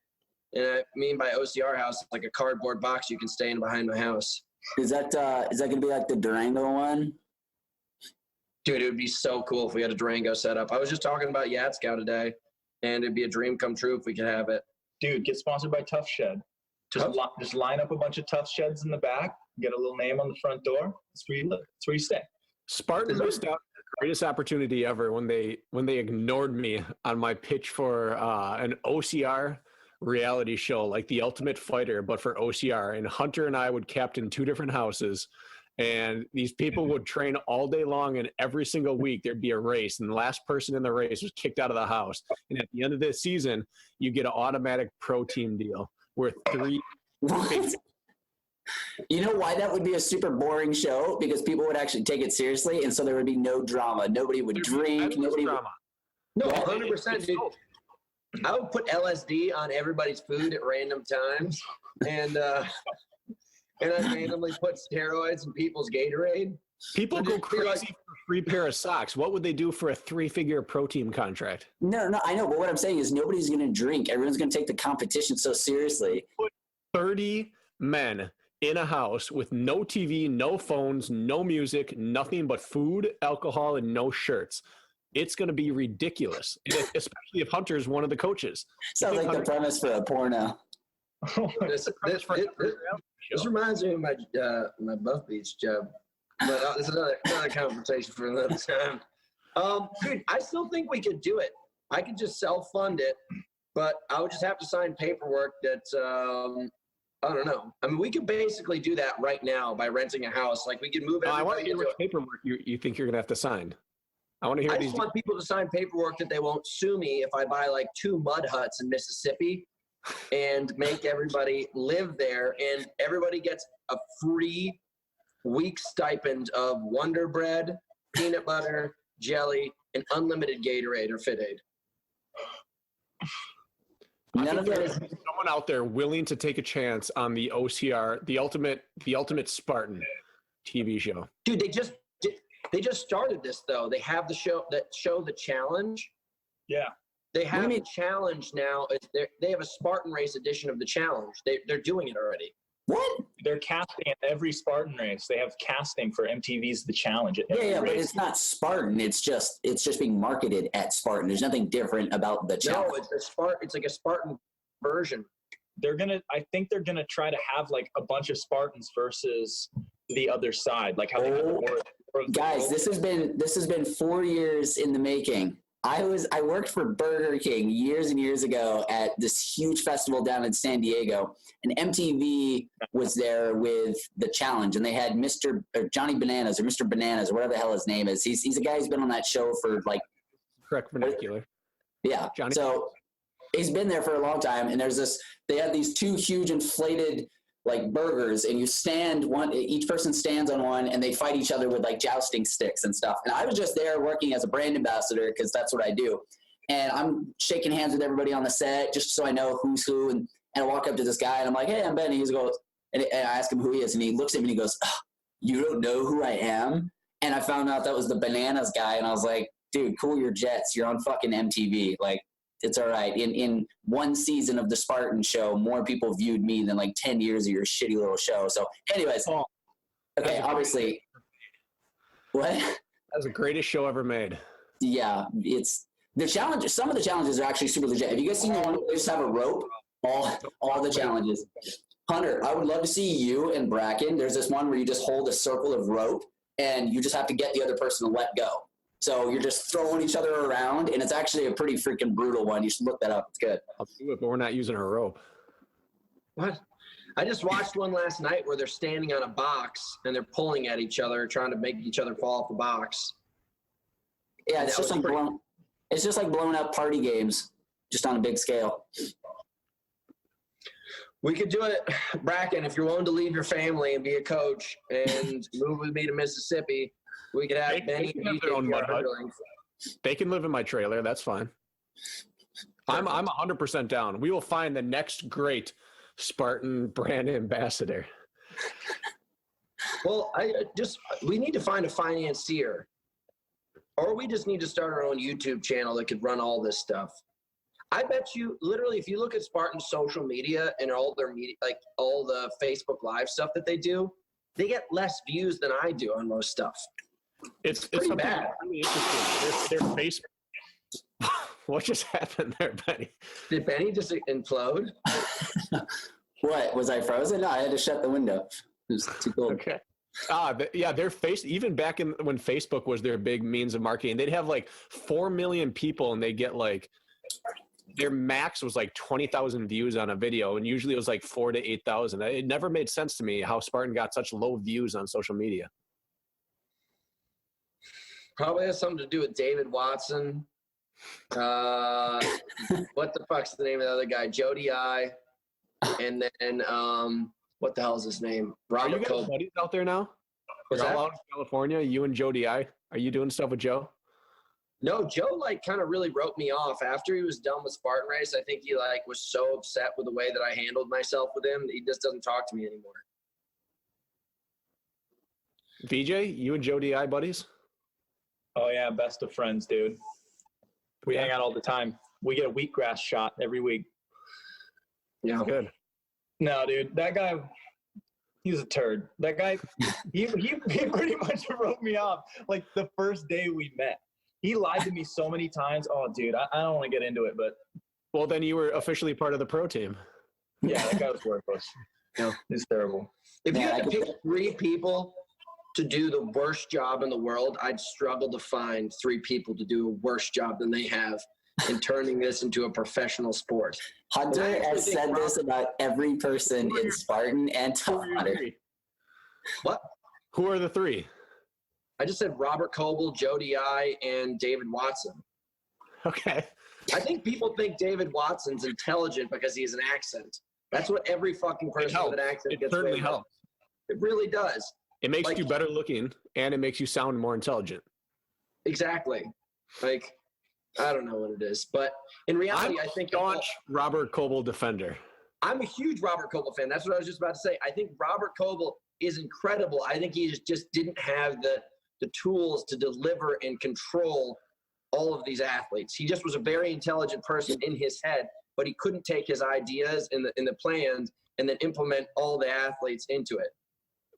And I mean by OCR house, it's like a cardboard box you can stay in behind my house. Is that going to be like the Durango one? Dude, it would be so cool if we had a Durango set up. I was just talking about Yatskow today, and it'd be a dream come true if we could have it. Dude, get sponsored by Tough Shed. Just line up a bunch of Tough Sheds in the back, get a little name on the front door. That's where you live. That's where you stay. Spartan missed out on the greatest opportunity ever when they ignored me on my pitch for an OCR reality show, like The Ultimate Fighter, but for OCR. And Hunter and I would captain 2 different houses. And these people would train all day long, and every single week there'd be a race, and the last person in the race was kicked out of the house. And at the end of the season, you get an automatic pro team deal worth 3. What? You know why that would be a super boring show? Because people would actually take it seriously, and so there would be no drama. Nobody would drink. Nobody drama. No, 100%, dude. I would put LSD on everybody's food at random times, and I randomly put steroids in people's Gatorade. People go crazy for a free pair of socks. What would they do for a 3-figure pro team contract? No, I know, but what I'm saying is nobody's going to drink. Everyone's going to take the competition so seriously. Put 30 men in a house with no TV, no phones, no music, nothing but food, alcohol, and no shirts. It's going to be ridiculous, especially if Hunter's one of the coaches. Sounds like the premise for a porno. This reminds me of my Buff Beach job, but it's another conversation for another time. Dude, I still think we could do it. I could just self-fund it, but I would just have to sign paperwork that I don't know. I mean, we could basically do that right now by renting a house. Like, we could move everybody. I want to hear which paperwork you think you're going to have to sign. I want to hear I just want people to sign paperwork that they won't sue me if I buy like 2 mud huts in Mississippi and make everybody live there, and everybody gets a free week stipend of Wonder Bread, peanut butter, jelly, and unlimited Gatorade or Fit Aid. None of there is someone out there willing to take a chance on the OCR, the ultimate Spartan TV show. Dude, they just started this though. They have the show the challenge. Yeah. They have the challenge now. They have a Spartan race edition of the challenge. They're doing it already. What? They're casting at every Spartan race. They have casting for MTV's The Challenge. Yeah, but it's not Spartan. It's just being marketed at Spartan. There's nothing different about the challenge. No, it's like a Spartan version. I think they're gonna try to have like a bunch of Spartans versus the other side, like how they have the war. Guys, this has been 4 years in the making. I worked for Burger King years and years ago at this huge festival down in San Diego, and MTV was there with the challenge, and they had Johnny Bananas or Mr. Bananas or whatever the hell his name is. He's a guy who's been on that show for like correct vernacular. Yeah. Johnny. So he's been there for a long time, and they have these 2 huge inflated like burgers, and each person stands on one, and they fight each other with like jousting sticks and stuff. And I was just there working as a brand ambassador because that's what I do. And I'm shaking hands with everybody on the set just so I know who's who. And I walk up to this guy, and I'm like, "Hey, I'm Ben." And he goes, and I ask him who he is, and he looks at me and he goes, "Oh, you don't know who I am?" And I found out that was the Bananas guy, and I was like, "Dude, cool your jets. You're on fucking MTV. Like, it's all right." In one season of the Spartan show, more people viewed me than like 10 years of your shitty little show. So anyways, okay, obviously. What? That was the greatest show ever made. Yeah, it's the challenge. Some of the challenges are actually super legit. Have you guys seen the one where they just have a rope? All the challenges. Hunter, I would love to see you and Brakken. There's this one where you just hold a circle of rope, and you just have to get the other person to let go. So you're just throwing each other around, and it's actually a pretty freaking brutal one. You should look that up. It's good. I'll do it, but we're not using a rope. What? I just watched one last night where they're standing on a box and they're pulling at each other, trying to make each other fall off the box. Yeah, it's just like blowing up party games, just on a big scale. We could do it, Brakken, if you're willing to leave your family and be a coach and move with me to Mississippi. We could have Benny. They can have their own mud hut. They can live in my trailer. That's fine. I'm 100% down. We will find the next great Spartan brand ambassador. Well, we need to find a financier, or we just need to start our own YouTube channel that could run all this stuff. I bet you, literally, if you look at Spartan's social media and all their media, like all the Facebook Live stuff that they do, they get less views than I do on most stuff. It's pretty bad. Really interesting. Their face. What just happened there, Benny? Did Benny just implode? What? Was I frozen? No, I had to shut the window. It was too cold. Okay. Yeah, their face, even back when Facebook was their big means of marketing, they'd have like 4 million people, and they get like, their max was like 20,000 views on a video, and usually it was like 4,000 to 8,000. It never made sense to me how Spartan got such low views on social media. Probably has something to do with David Watson. What the fuck's the name of the other guy? Jody I. And then what the hell is his name? Are you guys buddies out there now? What's You're that? all out in California, you and Jody I. Are you doing stuff with Joe? No, Joe like kind of really wrote me off after he was done with Spartan Race. I think he like was so upset with the way that I handled myself with him that he just doesn't talk to me anymore. Veejay, you and Jody I buddies? Oh yeah, best of friends, dude. We hang out all the time. We get a wheatgrass shot every week. Yeah, good. No, dude, that guy, He's a turd. That guy, he pretty much wrote me off like the first day we met. He lied to me so many times. Oh, dude, I don't want to get into it, but. Well, then you were officially part of the pro team. Yeah, that guy was worthless. He's terrible. If you had to pick 3 people to do the worst job in the world, I'd struggle to find 3 people to do a worse job than they have in turning this into a professional sport. Hunter has said this about every person in Spartan and Tough Mudder. What? Who are the 3? I just said Robert Coble, Joe DI, and David Watson. Okay. I think people think David Watson's intelligent because he has an accent. That's what every fucking person with an accent gets. It certainly helps. It really does. It makes you better looking, and it makes you sound more intelligent. Exactly. Like, I don't know what it is, but in reality, I think staunch Robert Coble defender. I'm a huge Robert Coble fan. That's what I was just about to say. I think Robert Coble is incredible. I think he just didn't have the tools to deliver and control all of these athletes. He just was a very intelligent person in his head, but he couldn't take his ideas in the plans and then implement all the athletes into it.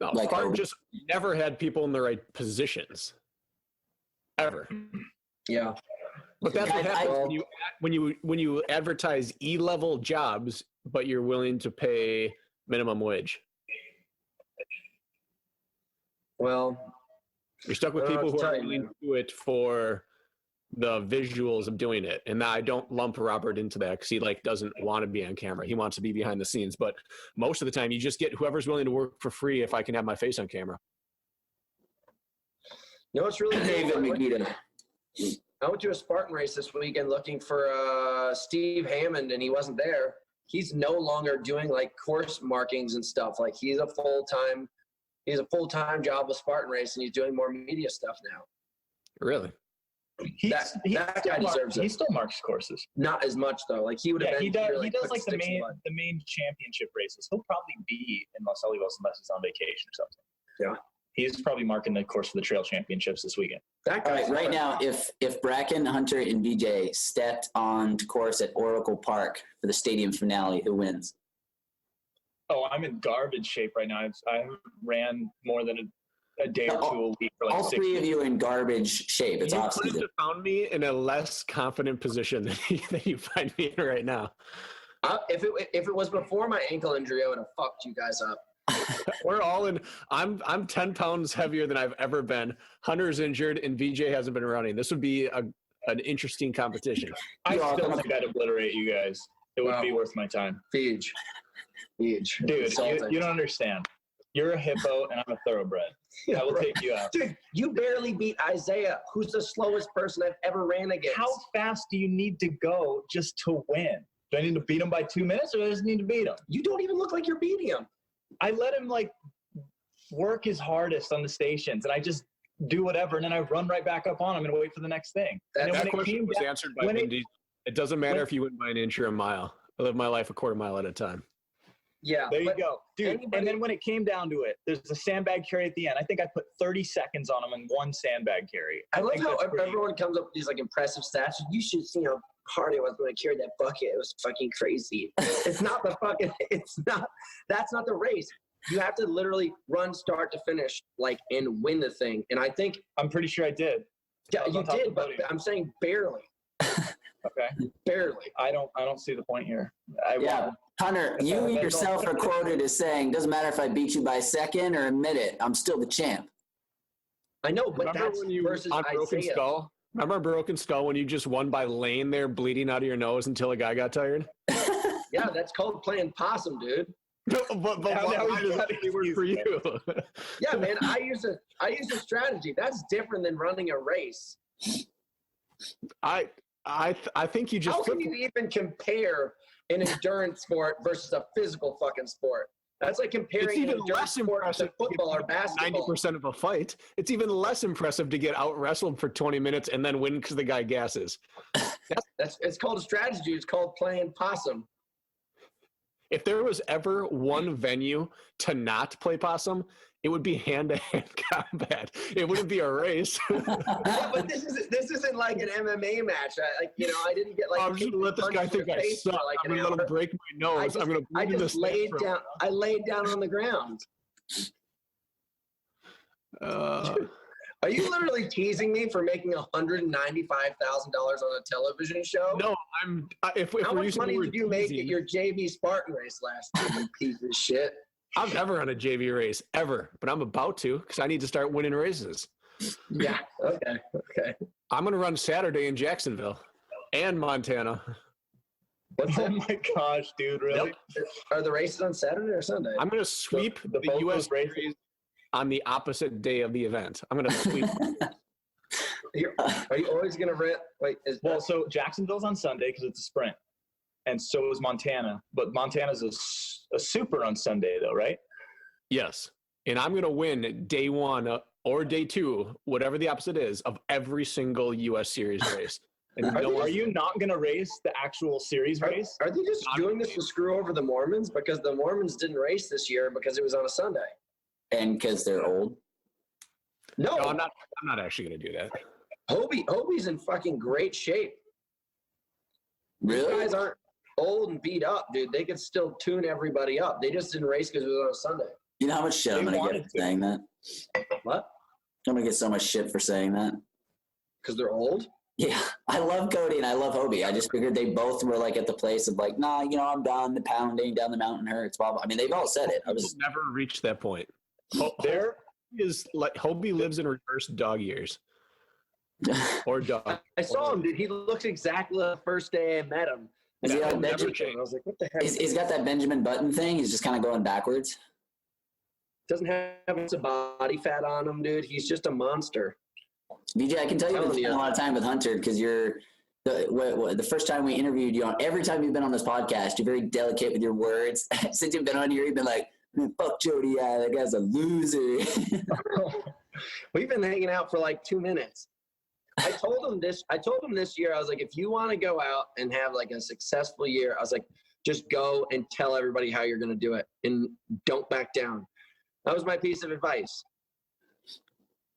No, Spartan just never had people in the right positions. Ever. Yeah. But that's what happens when you advertise E-level jobs, but you're willing to pay minimum wage. Well, you're stuck with people who are willing to do it for the visuals of doing it. And I don't lump Robert into that because he doesn't want to be on camera. He wants to be behind the scenes. But most of the time you just get whoever's willing to work for free if I can have my face on camera. You know what's really David McGee. I went to a Spartan race this weekend looking for Steve Hammond, and he wasn't there. He's no longer doing course markings and stuff. He's a full-time job with Spartan race, and he's doing more media stuff now. Really? That guy deserves it. He still marks courses. Not as much though. He would have. Yeah, he does the main championship races. He'll probably be in Los Olivos unless he's on vacation or something. Yeah. He's probably marking the course for the trail championships this weekend. All right now, if Brakken, Hunter, and Veejay stepped on course at Oracle Park for the stadium finale, who wins? Oh, I'm in garbage shape right now. I ran more than a day or 2 a week for all 3 of you in garbage shape. It's off season. You found me in a less confident position than you find me in right now. If it was before my ankle injury, I would have fucked you guys up. We're all in. I'm 10 pounds heavier than I've ever been. Hunter's injured, and Veejay hasn't been running. This would be an interesting competition. I still think I'd obliterate you guys. It would be worth my time. Veej. Dude, you don't understand. You're a hippo, and I'm a thoroughbred. I will take you out. Dude, you barely beat Isaiah, who's the slowest person I've ever ran against. How fast do you need to go just to win? Do I need to beat him by 2 minutes, or do I just need to beat him? You don't even look like you're beating him. I let him work his hardest on the stations, and I just do whatever, and then I run right back up on him and wait for the next thing. That question was answered by Mindy. It doesn't matter if you win by an inch or a mile. I live my life a quarter mile at a time. Yeah. There you go. Dude, and then when it came down to it, there's a sandbag carry at the end. I think I put 30 seconds on him in 1 sandbag carry. I love how everyone comes up with these impressive stats. You should see how hard it was when I carried that bucket. It was fucking crazy. That's not the race. You have to literally run start to finish, and win the thing. And I think I'm pretty sure I did. Yeah, you did, but I'm saying barely. Okay. Barely. I don't see the point here. Hunter, you yourself are quoted as saying, doesn't matter if I beat you by a second or a minute, I'm still the champ. I know, but remember that's when you versus on Broken Isaiah. Skull? Remember Broken Skull when you just won by laying there bleeding out of your nose until a guy got tired? Yeah, that's called playing possum, dude. No, but why does that work for you? Yeah, man, I use a strategy. That's different than running a race. I think you just. How can you even compare an endurance sport versus a physical fucking sport? That's like comparing an endurance sport to football or basketball. 90% of a fight. It's even less impressive to get out wrestled for 20 minutes and then win because the guy gasses. It's called a strategy. It's called playing possum. If there was ever one venue to not play possum, it would be hand-to-hand combat. It wouldn't be a race. Yeah, but this isn't like an MMA match. I didn't get I'm just gonna let this guy think I suck. I'm gonna let him break my nose. I laid down on the ground. Are you literally teasing me for making $195,000 on a television show? No, if How we're much using the money word did you make teasing, at your JV Spartan race last year, you piece of shit? I'm never on a JV race, ever. But I'm about to because I need to start winning races. Yeah. Okay. I'm going to run Saturday in Jacksonville and Montana. What's Oh that? my gosh, dude! Really? Are the races on Saturday or Sunday? I'm going to sweep The the both U.S. those races? series on the opposite day of the event. I'm going to sweep. Are you always going to rent? Wait, Well, so Jacksonville's on Sunday because it's a sprint, and so is Montana. But Montana's a super on Sunday, though, right? Yes. And I'm going to win day one or day two, whatever the opposite is, of every single U.S. series race. And Are you not going to race the actual series race? Are they just I'm- doing this to screw over the Mormons? Because the Mormons didn't race this year because it was on a Sunday. And because they're old. No, No, I'm not actually going to do that. Hobie's in fucking great shape. These Really? guys aren't old and beat up, dude. They could still tune everybody up. They just didn't race because it was on a Sunday. You know how much shit I'm They going to wanted get for to. saying that? What? I'm going to get so much shit for saying that. Because they're old? Yeah, I love Cody and I love Hobie. I just figured they both were like at the place of like, nah, you know, I'm done. The pounding down the mountain hurts. Blah, blah. I mean, they've all said it. I We'll was never reach that point. There, Hobie lives in reverse dog years. Or dog. I saw him, dude. He looks exactly the first day I met him. Is he And I like never Benjamin? changed. I was like, what the heck? He's got that Benjamin Button thing. He's just kind of going backwards. Doesn't have some body fat on him, dude. He's just a monster. Vijay, I can tell you've been Telling spending you. a lot of time with Hunter because you're the first time we interviewed you on every time you've been on this podcast, you're very delicate with your words. Since you've been on here, you've been like, "Man, fuck Jody, that guy's a loser." We've been hanging out for like 2 minutes. I told him this year, I was like, if you want to go out and have like a successful year, I was like, just go and tell everybody how you're going to do it and don't back down. That was my piece of advice.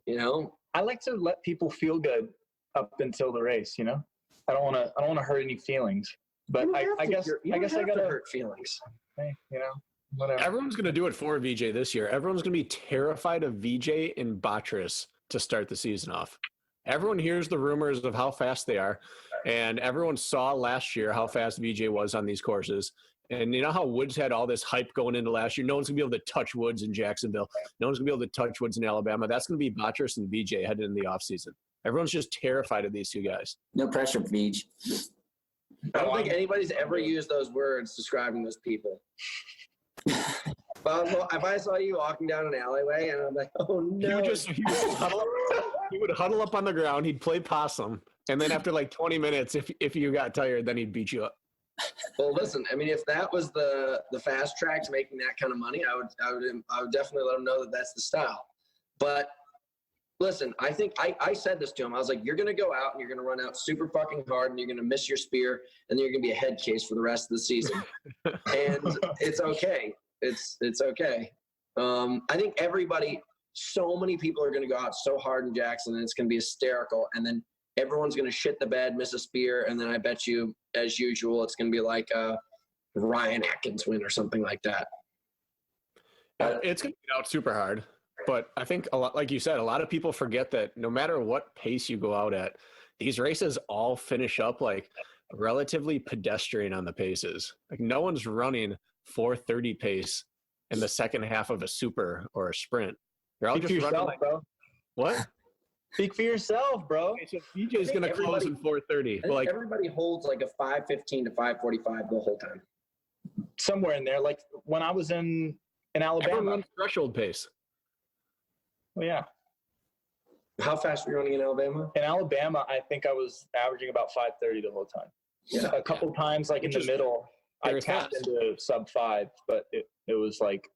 You know, I like to let people feel good up until the race. You know, I don't want to hurt any feelings. But I guess I gotta hurt feelings. hey, you know, whatever. Everyone's going to do it for VJ this year. Everyone's going to be terrified of VJ and Botris to start the season off. Everyone hears the rumors of how fast they are, and everyone saw last year how fast VJ was on these courses. And you know how Woods had all this hype going into last year? No one's going to be able to touch Woods in Jacksonville. No one's going to be able to touch Woods in Alabama. That's going to be Botris and VJ headed in the offseason. Everyone's just terrified of these two guys. No pressure, Veej. I don't think anybody's ever used those words describing those people. But if I saw you walking down an alleyway and I'm like, oh no. He would huddle up on the ground. He'd play possum. And then after like 20 minutes, if you got tired, then he'd beat you up. Well, listen, I mean, if that was the fast track to making that kind of money, I would definitely let him know that that's the style. But listen, I think I said this to him. I was like, you're going to go out and you're going to run out super fucking hard and you're going to miss your spear and then you're going to be a head case for the rest of the season. And it's okay. It's okay. I think so many people are going to go out so hard in Jackson and it's going to be hysterical. And then everyone's going to shit the bed, miss a spear. And then I bet you, as usual, it's going to be like Ryan Atkins win or something like that. It's going to be out super hard. But I think, a lot, like you said, a lot of people forget that no matter what pace you go out at, these races all finish up like relatively pedestrian on the paces. Like no one's running 4:30 pace in the second half of a super or a sprint. They're all Speak just for running yourself, like, bro. what? Speak for yourself, bro. Okay, so BJ's going to close in 4:30. I But think like everybody holds like a 5:15 to 5:45 the whole time. Somewhere in there, like when I was in everyone Alabama. runs threshold pace. Well, yeah. How fast were you running in Alabama? In Alabama, I think I was averaging about 5:30 the whole time. Yeah. A couple times, like Which in is the middle, I very tapped fast. into sub 5, but it was like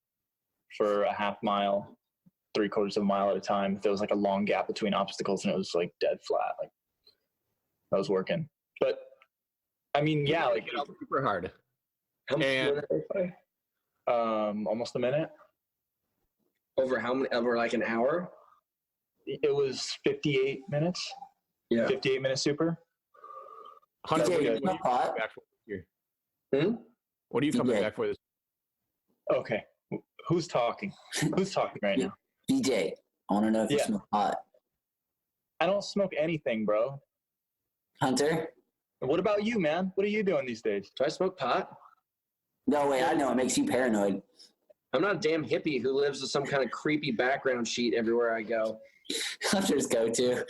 for a half mile, 3/4 of a mile at a time. If there was like a long gap between obstacles and it was like dead flat, like I was working. But I mean, yeah, like Get out super hard. How much And- did they play? almost a minute. Over how many? Over like an hour? It was 58 minutes. Yeah. 58-minute super. Hunter, DJ, what are you you know coming what? back for this year? Hmm? What are you coming DJ. back for this? Okay. Who's talking? Who's talking right now? Veejay, I want to know if you smoke pot. I don't smoke anything, bro. Hunter? What about you, man? What are you doing these days? Do I smoke pot? No way, I know. It makes you paranoid. I'm not a damn hippie who lives with some kind of creepy background sheet everywhere I go. Hunter's go-to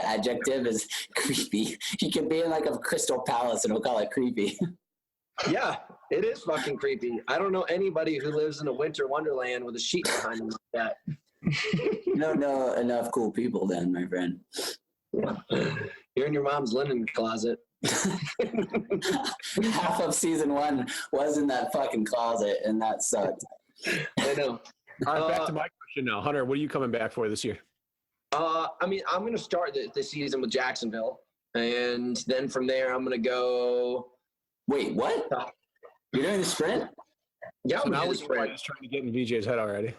adjective is creepy. He could be in like a crystal palace and we'll call it creepy. Yeah, it is fucking creepy. I don't know anybody who lives in a winter wonderland with a sheet behind them like that. You don't know enough cool people then, my friend. You're in your mom's linen closet. Half of season 1 was in that fucking closet, and that sucked. I know. All right, back to my question now. Hunter, what are you coming back for this year? I mean, I'm going to start the season with Jacksonville, and then from there, I'm going to go. Wait, what? You're doing the sprint? Yeah, So I'm now going to we're sprint. just trying to get in VJ's head already.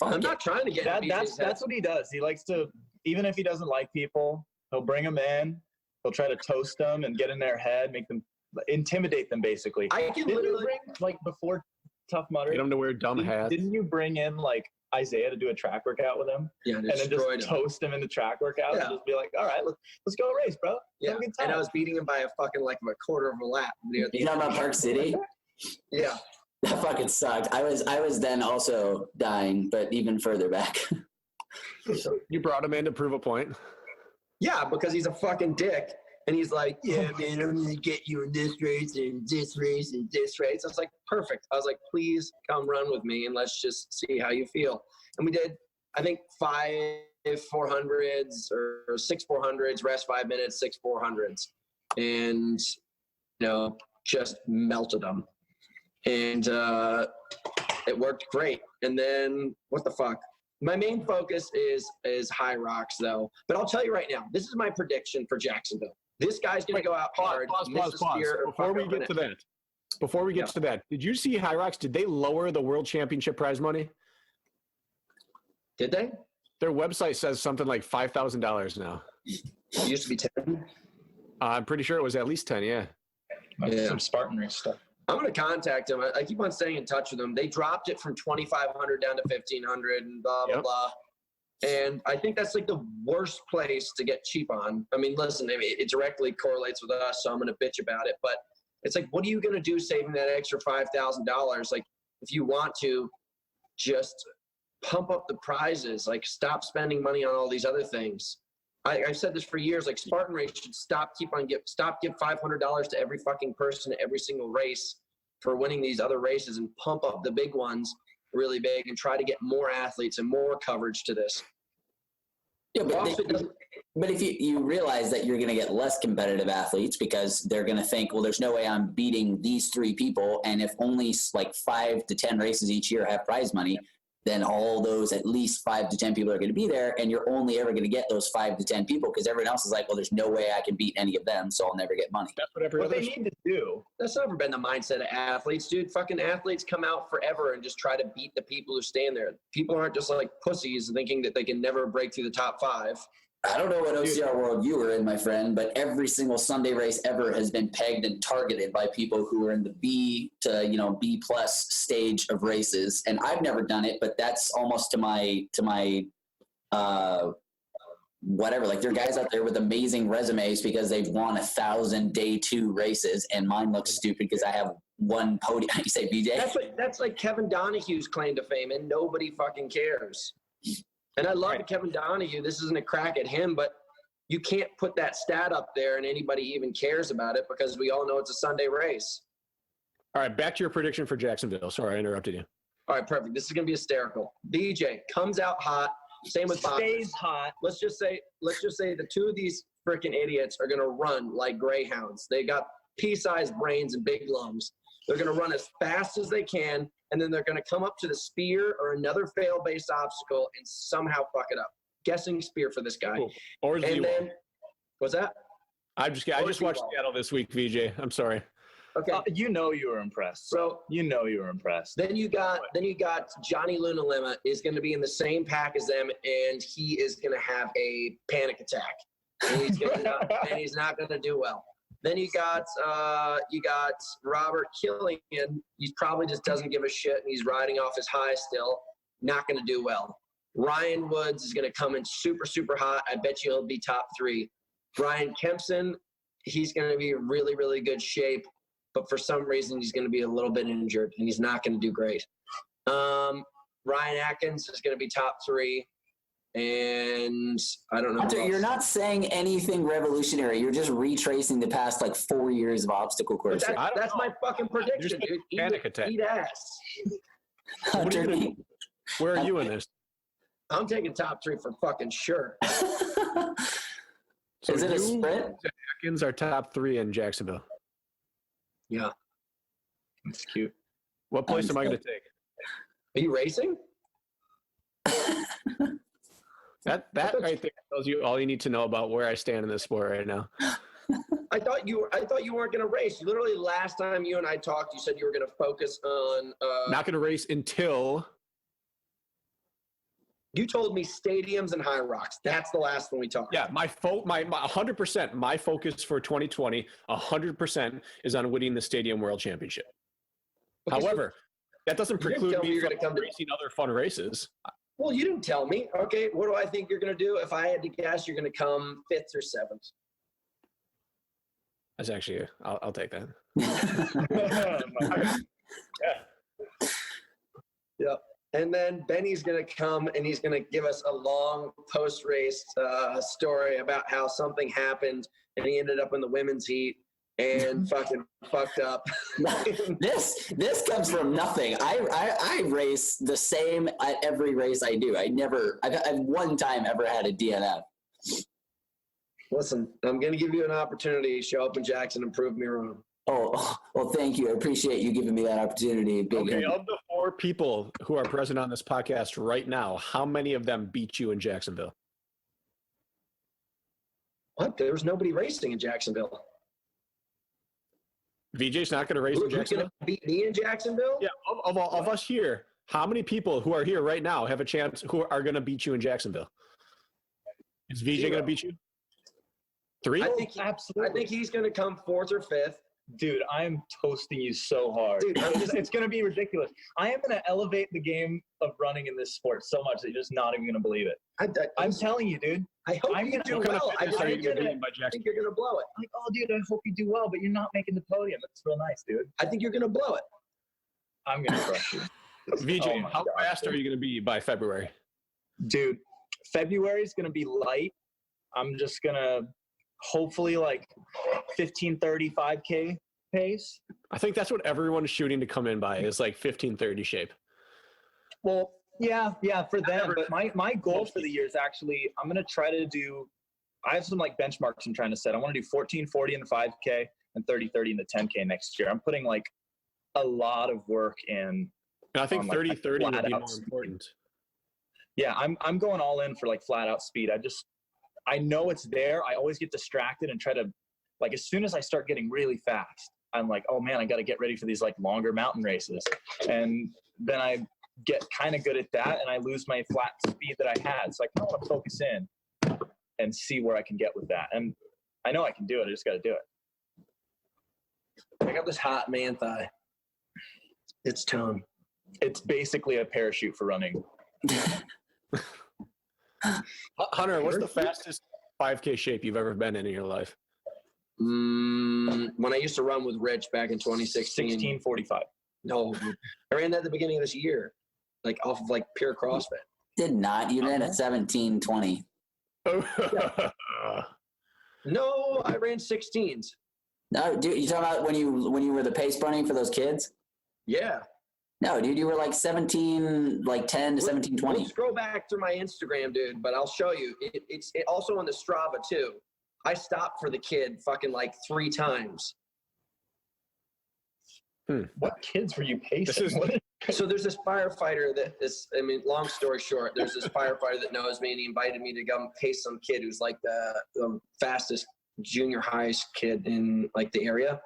I'm not trying to get That's what he does. He likes to, even if he doesn't like people, he'll bring them in. He'll try to toast them and get in their head, make them intimidate them. Basically, I can didn't literally you bring, like before Tough Mudder? Get him to wear dumb hats. Didn't you bring in like Isaiah to do a track workout with him? Yeah, And then just toast him in the track workout and just be like, all right, let's go race, bro. Yeah, Have a good time. and I was beating him by a fucking like a quarter of a lap. You talking about Park City? Yeah. That fucking sucked. I was then also dying, but even further back. You brought him in to prove a point. Yeah, because he's a fucking dick. And he's like, yeah, man, I'm going to get you in this race and this race and this race. I was like, perfect. I was like, please come run with me and let's just see how you feel. And we did, I think, 5 400s or 6 400s, rest 5 minutes, 6 400s. And, just melted them. And it worked great. And then, what the fuck? My main focus is high rocks, though. But I'll tell you right now, this is my prediction for Jacksonville. This guy's going to go out hard. Pause. Before we get to that, did you see High Rocks? Did they lower the world championship prize money? Did they? Their website says something like $5,000 now. It used to be 10. I'm pretty sure it was at least 10, yeah. Some Spartan race stuff. I'm going to contact them. I keep on staying in touch with them. They dropped it from 2,500 down to 1,500 and blah, blah, blah. And I think that's like the worst place to get cheap on. I mean, listen, it directly correlates with us, so I'm going to bitch about it. But it's like, what are you going to do saving that extra $5,000? Like, if you want to, just pump up the prizes. Like, stop spending money on all these other things. I've said this for years. Like, Spartan Race should give $500 to every fucking person at every single race for winning these other races and pump up the big ones really big and try to get more athletes and more coverage to this. Yeah, but if you realize that you're going to get less competitive athletes because they're going to think, well, there's no way I'm beating these 3 people. And if only like 5 to 10 races each year have prize money, then all those at least 5 to 10 people are going to be there. And you're only ever going to get those 5 to 10 people because everyone else is like, well, there's no way I can beat any of them, so I'll never get money. That's what they need to do. That's never been the mindset of athletes, dude. Fucking athletes come out forever and just try to beat the people who stand there. People aren't just like pussies thinking that they can never break through the top 5. I don't know what OCR world you were in, my friend, but every single Sunday race ever has been pegged and targeted by people who are in the B to, B plus stage of races. And I've never done it, but that's almost to my whatever. Like, there are guys out there with amazing resumes because they've won 1,000 day 2 races, and mine looks stupid because I have 1 podium. You say, BJ? That's like Kevin Donahue's claim to fame, and nobody fucking cares. And I love Kevin Donahue. This isn't a crack at him, but you can't put that stat up there and anybody even cares about it because we all know it's a Sunday race. All right, back to your prediction for Jacksonville. Sorry, I interrupted you. All right, perfect. This is going to be hysterical. BJ comes out hot. Same with Bob. Stays hot. Let's just say the 2 of these freaking idiots are going to run like greyhounds. They got pea-sized brains and big lungs. They're going to run as fast as they can, and then they're going to come up to the spear or another fail-based obstacle and somehow fuck it up. Guessing spear for this guy. Cool. Or and then, what's that? I just watched Seattle this week, VJ. I'm sorry. Okay. You were impressed. So you were impressed. Then you got Johnny Lunalima is going to be in the same pack as them, and he is going to have a panic attack, and he's not going to do well. Then you got Robert Killian. He probably just doesn't give a shit, and he's riding off his high still. Not going to do well. Ryan Woods is going to come in super, super hot. I bet you he'll be top 3. Brian Kempson, he's going to be in really, really good shape, but for some reason he's going to be a little bit injured, and he's not going to do great. Ryan Atkins is going to be top 3. And I don't know. Hunter, you're not saying anything revolutionary. You're just retracing the past like 4 years of obstacle course. That's my fucking prediction, dude. Panic attack. Eat ass. Hunter, Where are you in this? I'm taking top 3 for fucking sure. So is it a sprint? Atkins are top 3 in Jacksonville. Yeah. That's cute. What place am I going to take? Are you racing? That right there tells you all you need to know about where I stand in this sport right now. I thought you weren't going to race. Literally, last time you and I talked, you said you were going to focus on. Not going to race until. You told me stadiums and high rocks. That's the last one we talked. Yeah, my 100%. My focus for 2020, 100% is on winning the Stadium World Championship. Okay, However, that doesn't preclude me from come racing other fun races. Well, you didn't tell me. Okay, what do I think you're going to do? If I had to guess, you're going to come 5th or 7th. That's actually, I'll take that. Yeah. And then Benny's going to come and he's going to give us a long post-race story about how something happened and he ended up in the women's heat and fucking fucked up. This comes from nothing. I race the same at every race I do. I've one time ever had a DNF. Listen, I'm going to give you an opportunity to show up in Jackson and prove me wrong. Oh, well, thank you. I appreciate you giving me that opportunity. Okay, of the 4 people who are present on this podcast right now, how many of them beat you in Jacksonville? What? There was nobody racing in Jacksonville. Veejay's not going to race in Jacksonville? Beat me in Jacksonville? Yeah, of us here, how many people who are here right now have a chance who are going to beat you in Jacksonville? Is Veejay going to beat you? 3? I think he's going to come 4th or 5th. Dude, I'm toasting you so hard. Dude, it's going to be ridiculous. I am going to elevate the game of running in this sport so much that you're just not even going to believe it. I'm telling you, dude. I hope you do well. I think you're going to blow it. Like, oh, dude, I hope you do well, but you're not making the podium. That's real nice, dude. I think you're going to blow it. I'm going to crush you. Vijay, how fast are you going to be by February? Dude, February is going to be light. I'm just going to hopefully like 15:30 5K pace. I think that's what everyone's shooting to come in by is like 15:30 shape. Well, yeah, for them. But my goal for the year is actually I'm gonna try to do. I have some like benchmarks I'm trying to set. I want to do 14:40 in the 5K and 30:30 in the 10K next year. I'm putting like a lot of work in. And I think 30:30 would be more speed. important. Yeah, I'm going all in for like flat out speed. I know it's there. I always get distracted and try to, like, as soon as I start getting really fast, I'm like, oh man, I got to get ready for these like longer mountain races. And then I get kind of good at that and I lose my flat speed that I had. So I kind of want to focus in and see where I can get with that. And I know I can do it. I just got to do it. I got this hot man thigh. It's tone. It's basically a parachute for running. Hunter, what's the fastest 5K shape you've ever been in your life? When I used to run with Rich back in 2016. 16:45. No, I ran that at the beginning of this year, like off of like pure CrossFit. Did not. You ran at 17:20. No, I ran 16s. No, dude, you talking about when you were the pace bunny for those kids? Yeah. No, dude, you were like 17, like 10 to 17:20. We'll scroll back through my Instagram, dude, but I'll show you. It's also on the Strava too. I stopped for the kid fucking like 3 times. What kids were you pacing? So there's this firefighter long story short, there's this firefighter that knows me and he invited me to come pace some kid who's like the fastest junior high kid in like the area.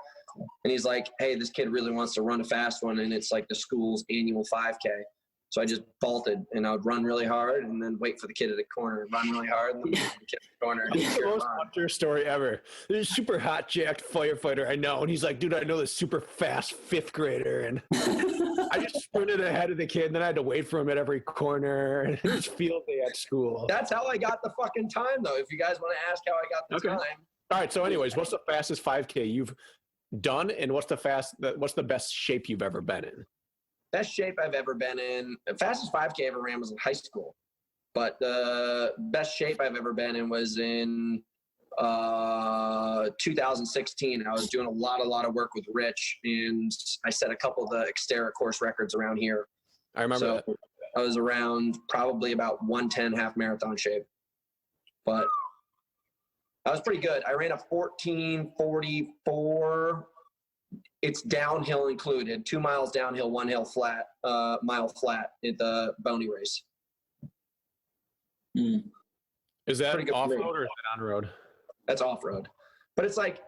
And he's like, hey, this kid really wants to run a fast one. And it's like the school's annual 5K. So I just vaulted, and I would run really hard and then wait for the kid at the corner, run really hard, and then wait for the kid at the corner. It's the most Hunter story ever. There's a super hot jacked firefighter I know, and he's like, dude, I know this super fast 5th grader, and I just sprinted ahead of the kid, and then I had to wait for him at every corner, and it was field day at school. That's how I got the fucking time, though, if you guys want to ask how I got the time. All right, so anyways, what's the fastest 5K you've done, and what's the best shape you've ever been in? Best shape I've ever been in. The fastest 5K I ever ran was in high school. But the best shape I've ever been in was in 2016. I was doing a lot of work with Rich, and I set a couple of the Xterra course records around here. I remember that. I was around probably about 110 half marathon shape. But I was pretty good. I ran a 14:44. It's downhill included, 2 miles downhill, 1 hill flat, mile flat at the Boney race. Is that off-road or is it on-road? That's off-road. But it's like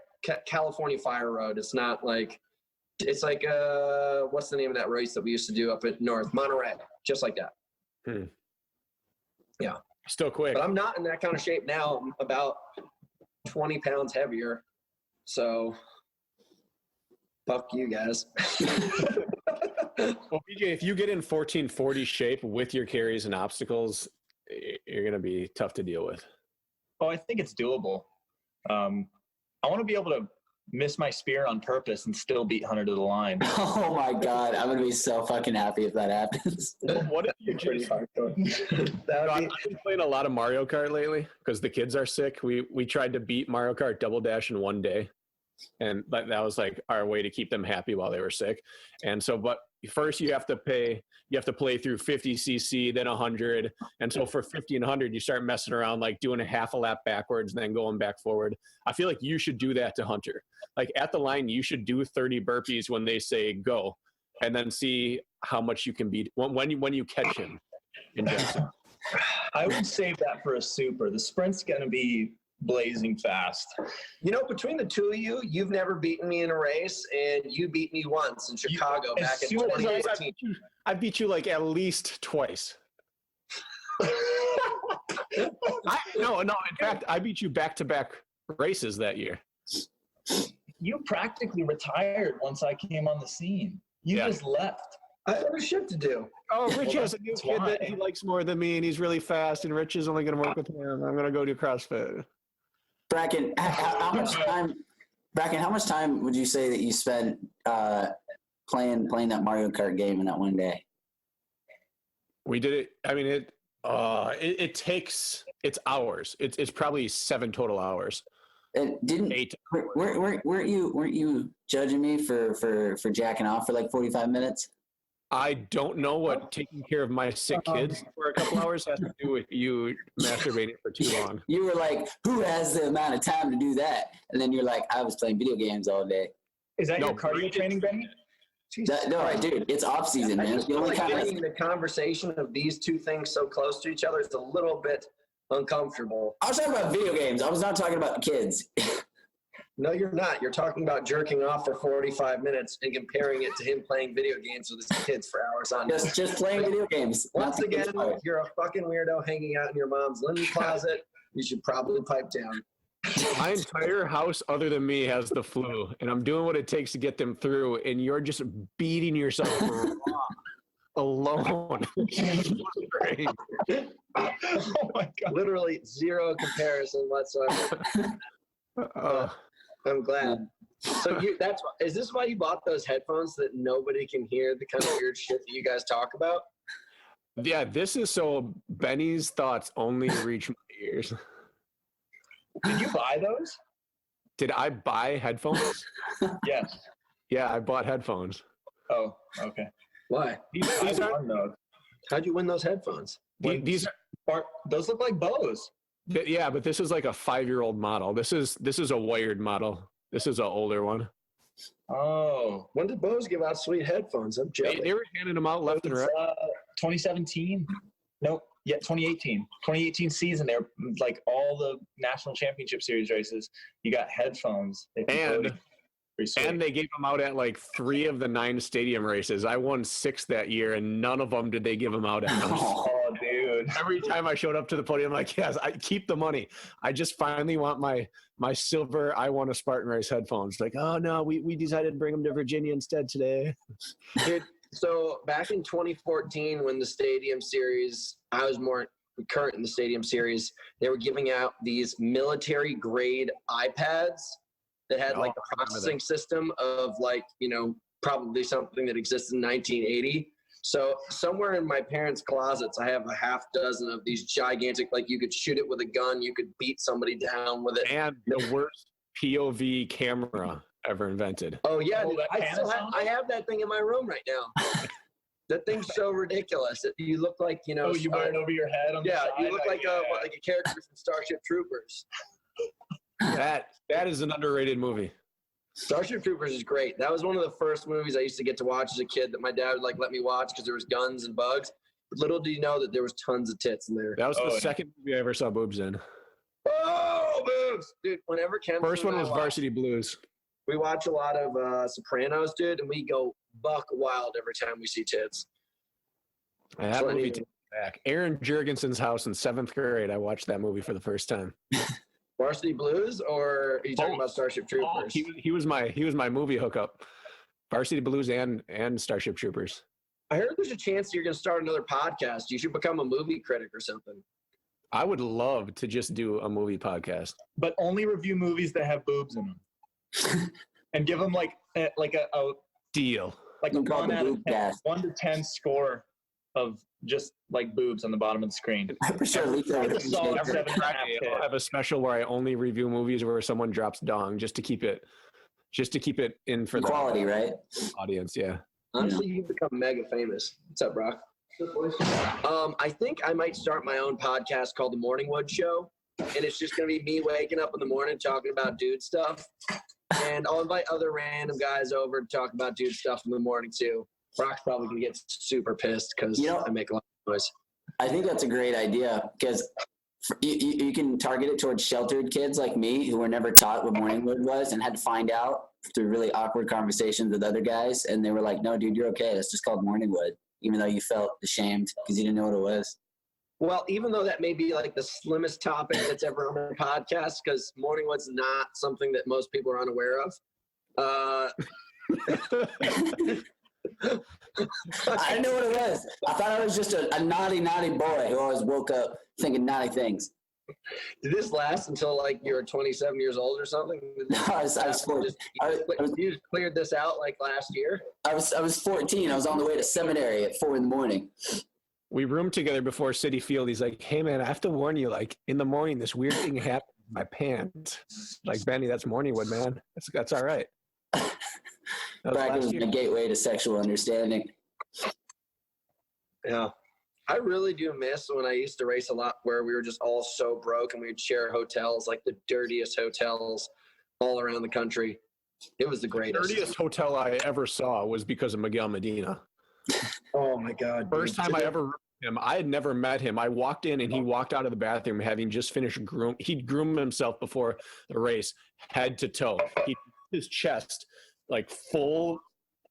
California Fire Road. It's not like, it's like, what's the name of that race that we used to do up at North? Monterey, just like that. Yeah. Still quick. But I'm not in that kind of shape now. I'm about 20 pounds heavier. So... fuck you guys. Well, BJ, if you get in 1440 shape with your carries and obstacles, you're going to be tough to deal with. Oh, I think it's doable. I want to be able to miss my spear on purpose and still beat Hunter to the line. Oh my God. I'm going to be so fucking happy if that happens. What if you just... I've been playing a lot of Mario Kart lately because the kids are sick. We tried to beat Mario Kart Double Dash in one day. And that was like our way to keep them happy while they were sick. And so, but first you have to play through 50cc, then 100. And so for 50 and 100, you start messing around, like doing a half a lap backwards and then going back forward. I feel like you should do that to Hunter. Like at the line, you should do 30 burpees when they say go, and then see how much you can beat when you catch him in Jackson. I would save that for a super. The sprint's going to be blazing fast. You know, between the two of you, you've never beaten me in a race, and you beat me once in Chicago back in 2018. I beat you like at least twice. No. In fact, I beat you back-to-back races that year. You practically retired once I came on the scene. You just left. I have shit to do. Oh, Rich has a new kid that he likes more than me, and he's really fast, and Rich is only going to work with him. I'm going to go do CrossFit. Brakken, how much time would you say that you spent playing that Mario Kart game in that one day? We did it. I mean, it takes, it's hours. It's probably 7 total hours. And 8. Weren't you judging me for jacking off for like 45 minutes? I don't know what taking care of my sick kids for a couple hours has to do with you masturbating for too long. You were like, who has the amount of time to do that? And then you're like, I was playing video games all day. Is that your cardio training, Benny? No, dude, it's off season, man. I feel like getting the conversation of these two things so close to each other is a little bit uncomfortable. I was talking about video games. I was not talking about the kids. No, you're not. You're talking about jerking off for 45 minutes and comparing it to him playing video games with his kids for hours on end. Just playing video games. Once again, you're a fucking weirdo hanging out in your mom's linen closet. You should probably pipe down. My entire house, other than me, has the flu, and I'm doing what it takes to get them through, and you're just beating yourself alone. Oh my God. Literally zero comparison whatsoever. I'm glad. So is this why you bought those headphones, that nobody can hear the kind of weird shit that you guys talk about? Yeah, this is so Benny's thoughts only reach my ears. Did you buy those? Did I buy headphones? Yes. Yeah, I bought headphones. Oh, okay. Why? These are those. How'd you win those headphones? These are those look like Bose. Yeah, but this is like a 5-year-old model. This is a wired model. This is an older one. Oh. When did Bose give out sweet headphones? I'm jealous. They were handing them out left and right. 2017. Nope. Yeah, 2018. 2018 season. They're like all the national championship series races. You got headphones. And And they gave them out at like 3 of the 9 stadium races. I won 6 that year, and none of them did they give them out at. Oh, dude. Every time I showed up to the podium, I'm like, yes, I keep the money. I just finally want my silver I won a Spartan race headphones. Like, oh, no, we decided to bring them to Virginia instead today. Dude, so back in 2014, when the Stadium Series, I was more current in the Stadium Series, they were giving out these military-grade iPads that had like a processing system of like, you know, probably something that existed in 1980. So somewhere in my parents' closets, I have a half dozen of these gigantic, like you could shoot it with a gun, you could beat somebody down with it. And the worst POV camera ever invented. Oh yeah, Oh, dude, that I have that thing in my room right now. That thing's so ridiculous. You look like, you know. Oh, you wear it over your head on the side? you look like a character from Starship Troopers. That is an underrated movie. Starship Troopers is great. That was one of the first movies I used to get to watch as a kid that my dad would like let me watch because there was guns and bugs. But little do you know that there was tons of tits in there. That was the second movie I ever saw boobs in. Oh, boobs! Dude, whenever Kempson First one was Varsity Blues. We watch a lot of Sopranos, dude, and we go buck wild every time we see tits. And that movie takes me back. Aaron Jurgensen's house in 7th grade, I watched that movie for the first time. Varsity Blues, or are you talking about Starship Troopers? He was my movie hookup. Varsity Blues and Starship Troopers. I heard there's a chance you're going to start another podcast. You should become a movie critic or something. I would love to just do a movie podcast, But only review movies that have boobs in them. And give them like a deal. like a You call it 1 the out of boob 10, cast. 1 to 10 score of just like boobs on the bottom of the screen. I'm pretty sure Lisa would It's a solid appreciate that. 7.5 Friday, hit. I'll have a special where I only review movies where someone drops dong just to keep it in for Quality, right? the audience. Yeah. Honestly, you become mega famous. What's up, Brock? I think I might start my own podcast called The Morning Wood Show. And it's just going to be me waking up in the morning talking about dude stuff. And I'll invite other random guys over to talk about dude stuff in the morning, too. Brock's probably going to get super pissed because I make a lot of noise. I think that's a great idea because you can target it towards sheltered kids like me who were never taught what morning wood was and had to find out through really awkward conversations with other guys. And they were like, no, dude, you're okay. It's just called morning wood, even though you felt ashamed because you didn't know what it was. Well, even though that may be like the slimmest topic that's ever on a podcast, because morning wood's not something that most people are unaware of. I didn't know what it was. I thought I was just a naughty boy who always woke up thinking naughty things. Did this last until like you were 27 years old or something? No, I was 14. You just cleared this out like last year? I was 14. I was on the way to seminary at 4 a.m. We roomed together before City Field. He's like, hey, man, I have to warn you, like, in the morning, this weird thing happened in my pants. Like, Benny, that's morning wood, man. That's all right. Brakken was the gateway to sexual understanding. Yeah. I really do miss when I used to race a lot where we were just all so broke and we would share hotels, like the dirtiest hotels all around the country. It was the greatest. The dirtiest hotel I ever saw was because of Miguel Medina. Oh, my God. First time I ever roomed him, I had never met him. I walked in and he walked out of the bathroom having just finished he'd groomed himself before the race, head to toe. His chest, like full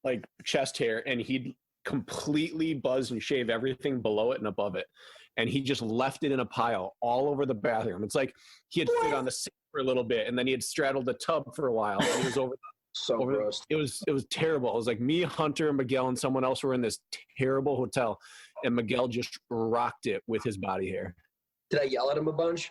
like chest hair, and he'd completely buzz and shave everything below it and above it. And he just left it in a pile all over the bathroom. It's like he had fit on the sink for a little bit and then he had straddled the tub for a while. And he was over gross. It was terrible. It was like me, Hunter, and Miguel and someone else were in this terrible hotel, and Miguel just rocked it with his body hair. Did I yell at him a bunch?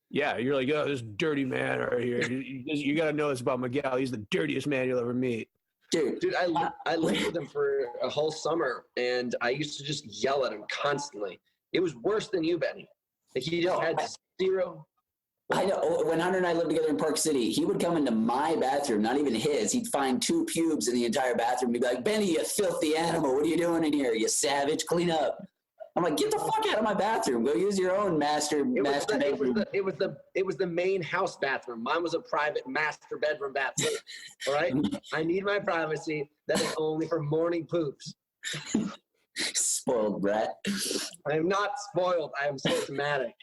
Yeah, you're like, oh, this dirty man right here. You got to know this about Miguel. He's the dirtiest man you'll ever meet. Dude, I lived with him for a whole summer, and I used to just yell at him constantly. It was worse than you, Benny. Like he just had zero. I know. When Hunter and I lived together in Park City, he would come into my bathroom, not even his. He'd find 2 pubes in the entire bathroom. He'd be like, Benny, you filthy animal. What are you doing in here? You savage. Clean up. I'm like, get the fuck out of my bathroom. Go use your own master bedroom. It was the main house bathroom. Mine was a private master bedroom bathroom. All right? I need my privacy. That is only for morning poops. Spoiled brat. I am not spoiled. I am systematic.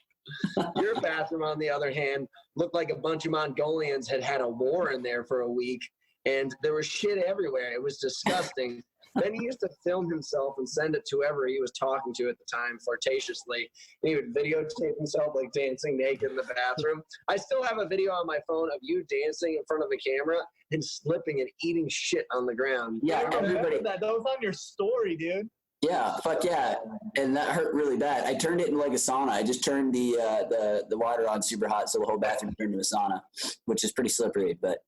Your bathroom, on the other hand, looked like a bunch of Mongolians had a war in there for a week, and there was shit everywhere. It was disgusting. Then he used to film himself and send it to whoever he was talking to at the time, flirtatiously. And he would videotape himself like dancing naked in the bathroom. I still have a video on my phone of you dancing in front of a camera and slipping and eating shit on the ground. Yeah, everybody. That was on your story, dude. Yeah, fuck yeah, and that hurt really bad. I turned it into like a sauna. I just turned the water on super hot, so the whole bathroom turned into a sauna, which is pretty slippery. But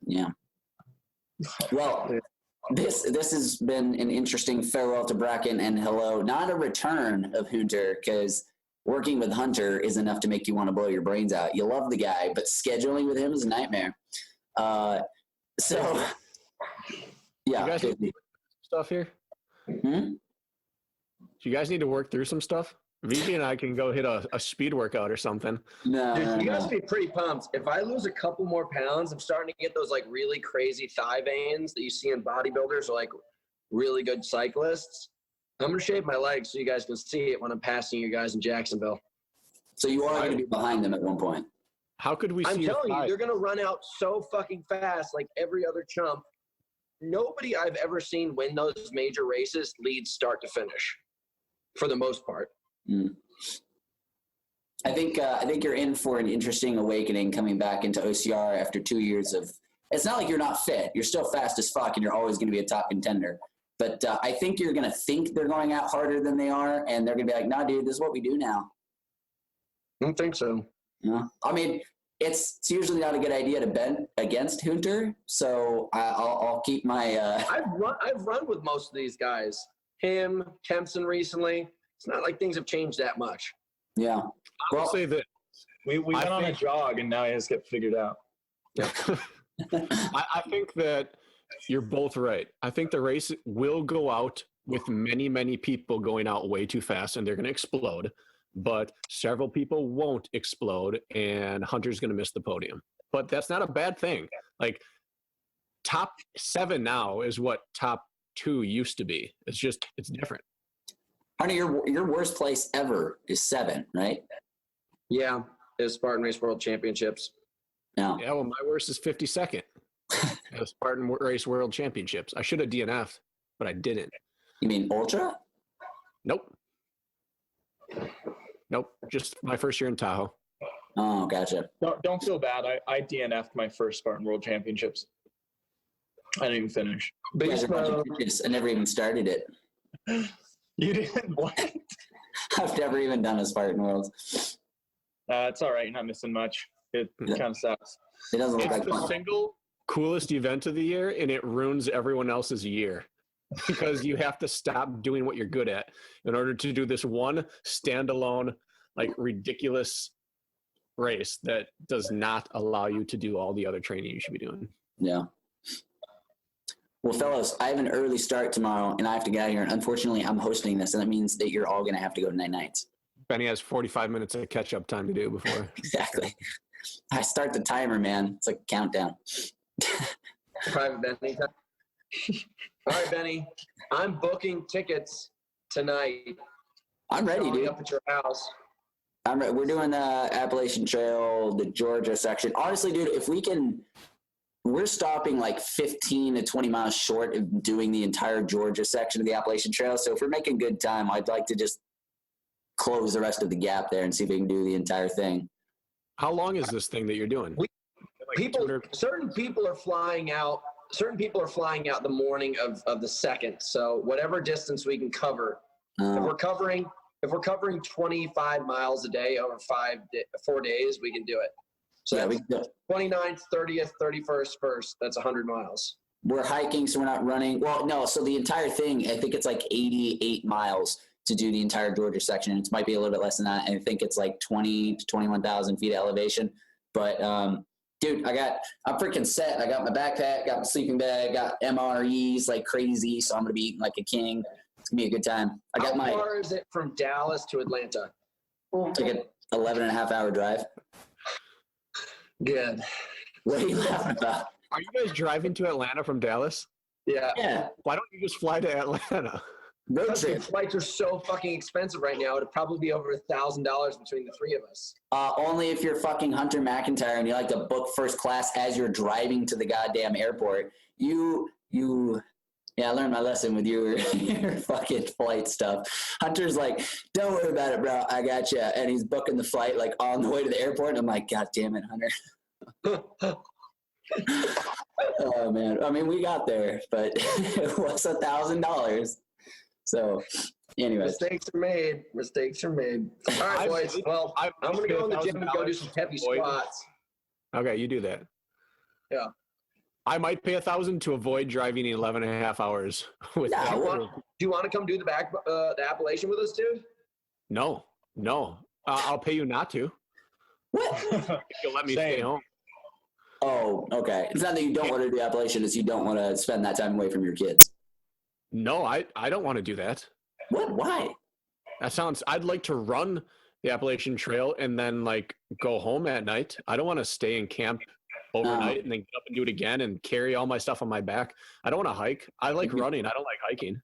yeah. Well, this has been an interesting farewell to Brakken and hello, not a return of Hoonter, because working with Hunter is enough to make you want to blow your brains out. You love the guy, but scheduling with him is a nightmare. So yeah, you guys need stuff here. Hmm? Do you guys need to work through some stuff? Veejay and I can go hit a speed workout or something. No, Dude, no, you no. guys be pretty pumped. If I lose a couple more pounds, I'm starting to get those like really crazy thigh veins that you see in bodybuilders or like really good cyclists. I'm gonna shave my legs so you guys can see it when I'm passing you guys in Jacksonville. So you are going to be behind them at one point. How could we see I'm your telling you, thighs? they're gonna run out so fucking fast, like every other chump. Nobody I've ever seen win those major races leads start to finish, for the most part. Mm. I think you're in for an interesting awakening coming back into OCR after 2 years of. It's not like you're not fit. You're still fast as fuck, and you're always going to be a top contender. But I think you're going to think they're going out harder than they are, and they're going to be like, "Nah, dude, this is what we do now." I don't think so. Yeah. I mean, it's usually not a good idea to bet against Hoonter, so I'll keep my. I've run with most of these guys. Him, Kempson recently. It's not like things have changed that much. Yeah. I'll say that We went on a jog, and now he has to get figured out. I think that you're both right. I think the race will go out with many, many people going out way too fast, and they're going to explode. But several people won't explode, and Hunter's going to miss the podium. But that's not a bad thing. Like, top 7 now is what top 2 used to be. It's different. Honey, your worst place ever is 7, right? Yeah, it's Spartan Race World Championships. No. Yeah, well, my worst is 52nd. The Spartan Race World Championships. I should have DNF'd, but I didn't. You mean Ultra? Nope. Just my first year in Tahoe. Oh, gotcha. Don't feel bad. I DNF'd my first Spartan World Championships. I didn't even finish. You guys are a bunch of bitches. I never even started it. You didn't? What? I've never even done a Spartan Worlds. It's all right. You're not missing much. It kind of sucks. It doesn't look It's like the fun. single coolest event of the year, and it ruins everyone else's year because you have to stop doing what you're good at in order to do this one standalone, like, ridiculous race that does not allow you to do all the other training you should be doing. Yeah. Well, fellas, I have an early start tomorrow, and I have to get out of here. And unfortunately, I'm hosting this, and that means that you're all going to have to go to night nights. Benny has 45 minutes of catch-up time to do before. Exactly. I start the timer, man. It's like a countdown. Private Benny. All right, Benny. I'm booking tickets tonight. I'm ready, Showing dude. up at your house. I'm ready. We're doing the Appalachian Trail, the Georgia section. Honestly, dude, if we can, we're stopping like 15 to 20 miles short of doing the entire Georgia section of the Appalachian Trail. So if we're making good time, I'd like to just close the rest of the gap there and see if we can do the entire thing. How long is this thing that you're doing? Certain people are flying out. Certain people are flying out the morning of the second. So whatever distance we can cover. If we're covering 25 miles a day over 4 days, we can do it. So yeah, that's we can do it. 29th, 30th, 31st, 1st. That's 100 miles. We're hiking, so we're not running. Well, no, so the entire thing, I think it's like 88 miles to do the entire Georgia section. It might be a little bit less than that. And I think it's like 20 to 21,000 feet of elevation. But, dude, I'm freaking set. I got my backpack, got my sleeping bag, got MREs like crazy. So I'm going to be eating like a king. It's going to be a good time. How far is it from Dallas to Atlanta? It's like an 11 and a half hour drive. Good. What are you laughing about? Are you guys driving to Atlanta from Dallas? Yeah. Yeah. Why don't you just fly to Atlanta? Road Plus, trip. flights are so fucking expensive right now. It'd probably be over $1,000 between the three of us. Only if you're fucking Hunter McIntyre and you like to book first class as you're driving to the goddamn airport. Yeah, I learned my lesson with your fucking flight stuff. Hunter's like, don't worry about it, bro. I got you. And he's booking the flight like on the way to the airport. And I'm like, God damn it, Hunter. Oh man. I mean, we got there, but it was $1,000. So, anyways. Mistakes are made. All right, boys. Well, I'm going to go in the gym and go do some heavy squats. Okay, you do that. Yeah. I might pay $1,000 to avoid driving 11 and a half hours. With Do you want to come do the Appalachian with us, dude? No. I'll pay you not to. What? If you'll let me stay home. Oh, okay. It's not that you don't want to do the Appalachian, it's you don't want to spend that time away from your kids. No, I don't want to do that. What? Why? I'd like to run the Appalachian Trail and then like go home at night. I don't want to stay in camp overnight and then get up and do it again and carry all my stuff on my back. I don't want to hike. I like running. I don't like hiking.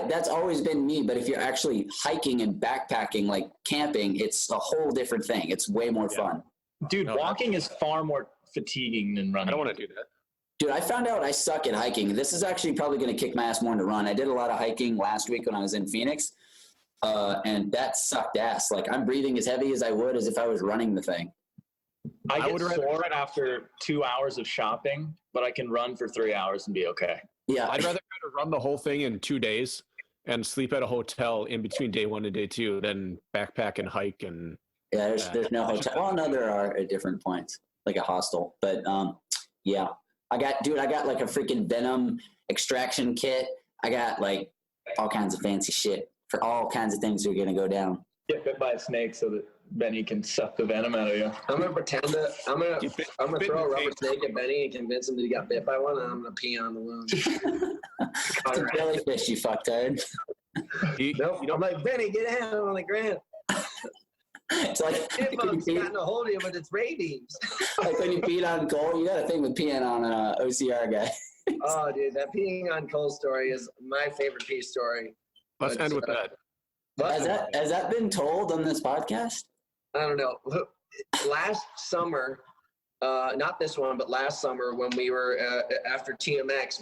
That's always been me, but if you're actually hiking and backpacking, like camping, it's a whole different thing. It's way more fun. Dude, walking is far more fatiguing than running. I don't want to do that. Dude, I found out I suck at hiking. This is actually probably going to kick my ass more to run. I did a lot of hiking last week when I was in Phoenix, and that sucked ass. Like, I'm breathing as heavy as I would as if I was running the thing. I get sore after 2 hours of shopping, but I can run for 3 hours and be okay. Yeah. I'd rather try to run the whole thing in 2 days and sleep at a hotel in between day 1 and day 2 than backpack and hike. And yeah, there's no hotel. Well, no, there are at different points, like a hostel. But yeah, I got like a freaking venom extraction kit. I got like all kinds of fancy shit for all kinds of things that are gonna go down. Get bit by a snake so that Benny can suck the venom out of you. I'm gonna pretend that I'm gonna throw a rubber snake at Benny and convince him that he got bit by one, and I'm gonna pee on the wound. It's a jellyfish, you fucktard. I'm like, Benny, get down on the ground. It's like Chipmunk's gotten a hold of you, but it's rabies. Like when you peed on Cole, you got a thing with peeing on an OCR guy. Oh, dude, that peeing on Cole story is my favorite pee story. Let's end with that. Has that been told on this podcast? I don't know. Last summer, not this one, but last summer when we were after TMX,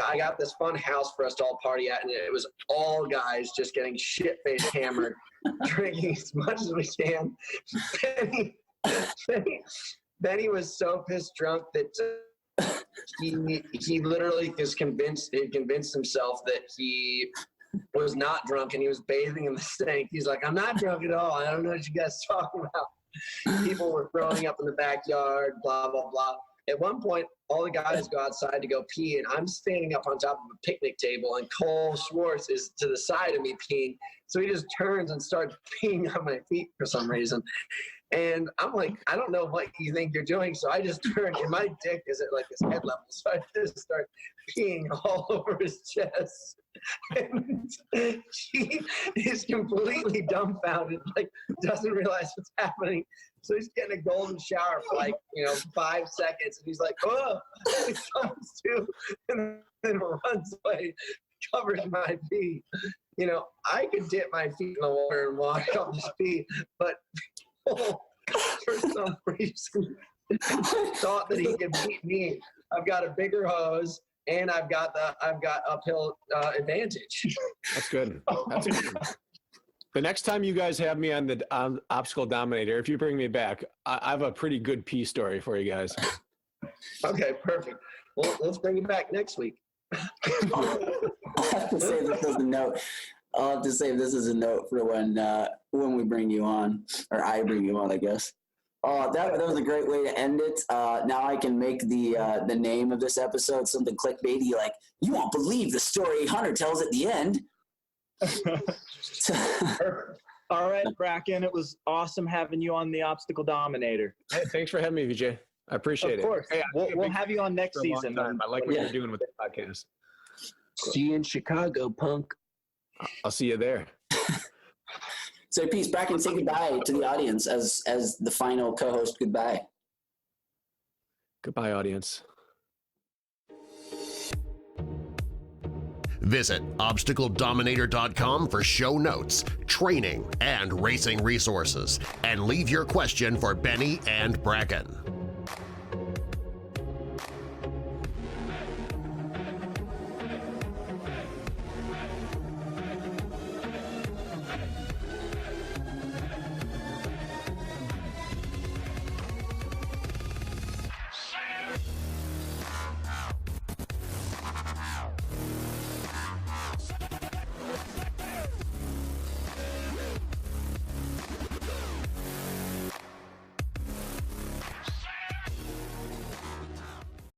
I got this fun house for us to all party at, and it was all guys just getting shit-faced hammered, drinking as much as we can. Benny was so pissed drunk that he literally convinced himself that he was not drunk, and he was bathing in the sink. He's like, I'm not drunk at all. I don't know what you guys are talking about. People were throwing up in the backyard, blah, blah, blah. At one point, all the guys go outside to go pee, and I'm standing up on top of a picnic table, and Cole Schwartz is to the side of me peeing. So he just turns and starts peeing on my feet for some reason. And I'm like, I don't know what you think you're doing. So I just turn, and my dick is at like his head level. So I just start peeing all over his chest. And he is completely dumbfounded, like doesn't realize what's happening. So he's getting a golden shower for like, 5 seconds. And he's like, oh, it comes to, and then runs away, covers my feet. I could dip my feet in the water and walk up the pee, but for some reason, thought that he could beat me. I've got a bigger hose, and I've got uphill advantage. That's good. That's good. The next time you guys have me on the Obstacle Dominator, if you bring me back, I have a pretty good pee story for you guys. Okay, perfect. Well, let's bring you back next week. I'll have to save this as a note. I'll have to save this as a note for when we bring you on, or I bring you on, I guess. Oh, that was a great way to end it. Now I can make the name of this episode something clickbaity, like, you won't believe the story Hunter tells at the end. All right, Brakken, it was awesome having you on the Obstacle Dominator. Hey, thanks for having me, Veejay. I appreciate it. Of course. Hey, we'll have you on next season. I like what you're doing with the podcast. See you in Chicago, punk. I'll see you there. So, peace. Brakken, say goodbye to the audience as the final co-host. Goodbye. Goodbye, audience. Visit ObstacleDominator.com for show notes, training, and racing resources, and leave your question for Benny and Brakken.